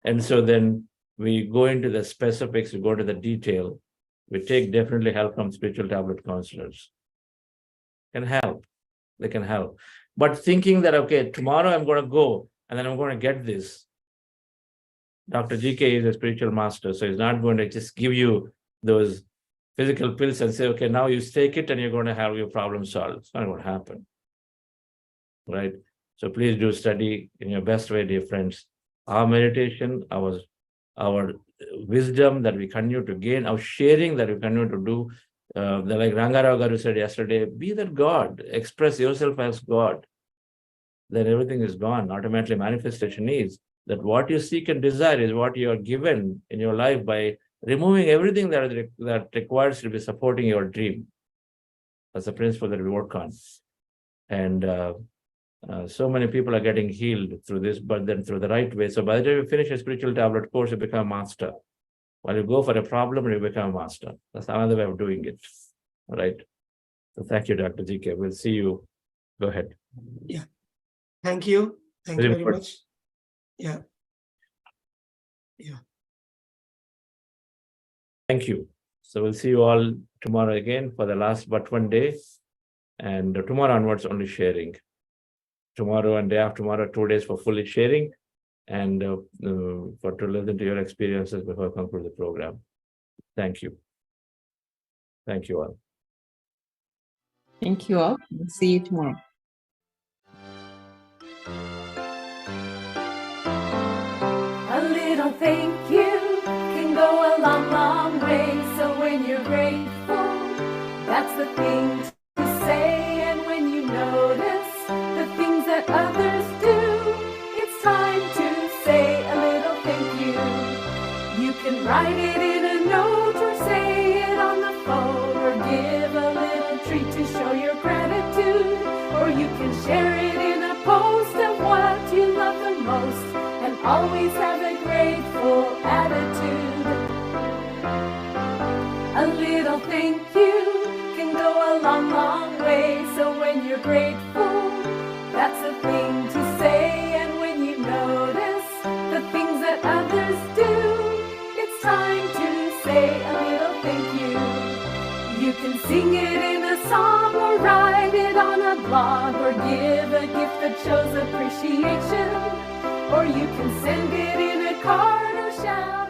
And so then we go into the specifics, we go to the detail. We take definitely help from spiritual tablet counselors. Can help. They can help. But thinking that, okay, tomorrow I'm going to go and then I'm going to get this. Dr. GK is a spiritual master, so he's not going to just give you those physical pills and say, okay, now you take it and you're going to have your problem solved. It's not going to happen. Right? So please do study in your best way, dear friends. Our meditation, our wisdom that we continue to gain, our sharing that we continue to do. Like Rangarao Garu said yesterday, be that God, express yourself as God. Then everything is gone. Automatically manifestation is that what you seek and desire is what you are given in your life by removing everything that requires to be supporting your dream. That's the principle that we work on. And so many people are getting healed through this, but then through the right way. So by the time you finish a spiritual tablet course, you become a master. While you go for a problem, you become a master. That's another way of doing it. All right. So thank you, Dr. GK. We'll see you. Go ahead. Yeah. Thank you. Thank you very much. Yeah. Yeah. Thank you. So we'll see you all tomorrow again for the last but one day. And tomorrow onwards, only sharing. Tomorrow and day after tomorrow, 2 days for fully sharing and for to listen to your experiences before I conclude the program. Thank you. Thank you all. Thank you all. We'll see you tomorrow. A little thank you can go a long, long way. So when you're grateful, that's the thing to say. And when you notice the things that others do, it's time to say a little thank you. You can write it in a note or say it on the phone or give a little treat to show your gratitude. Or you can share it in a post of what you love the most. And always have a grateful attitude. A little thank you can go a long, long way. So when you're grateful, that's a thing to say. And when you notice the things that others do, it's time to say a little thank you. You can sing it in a song or write it on a blog or give a gift that shows appreciation. Or you can send it in a card or shout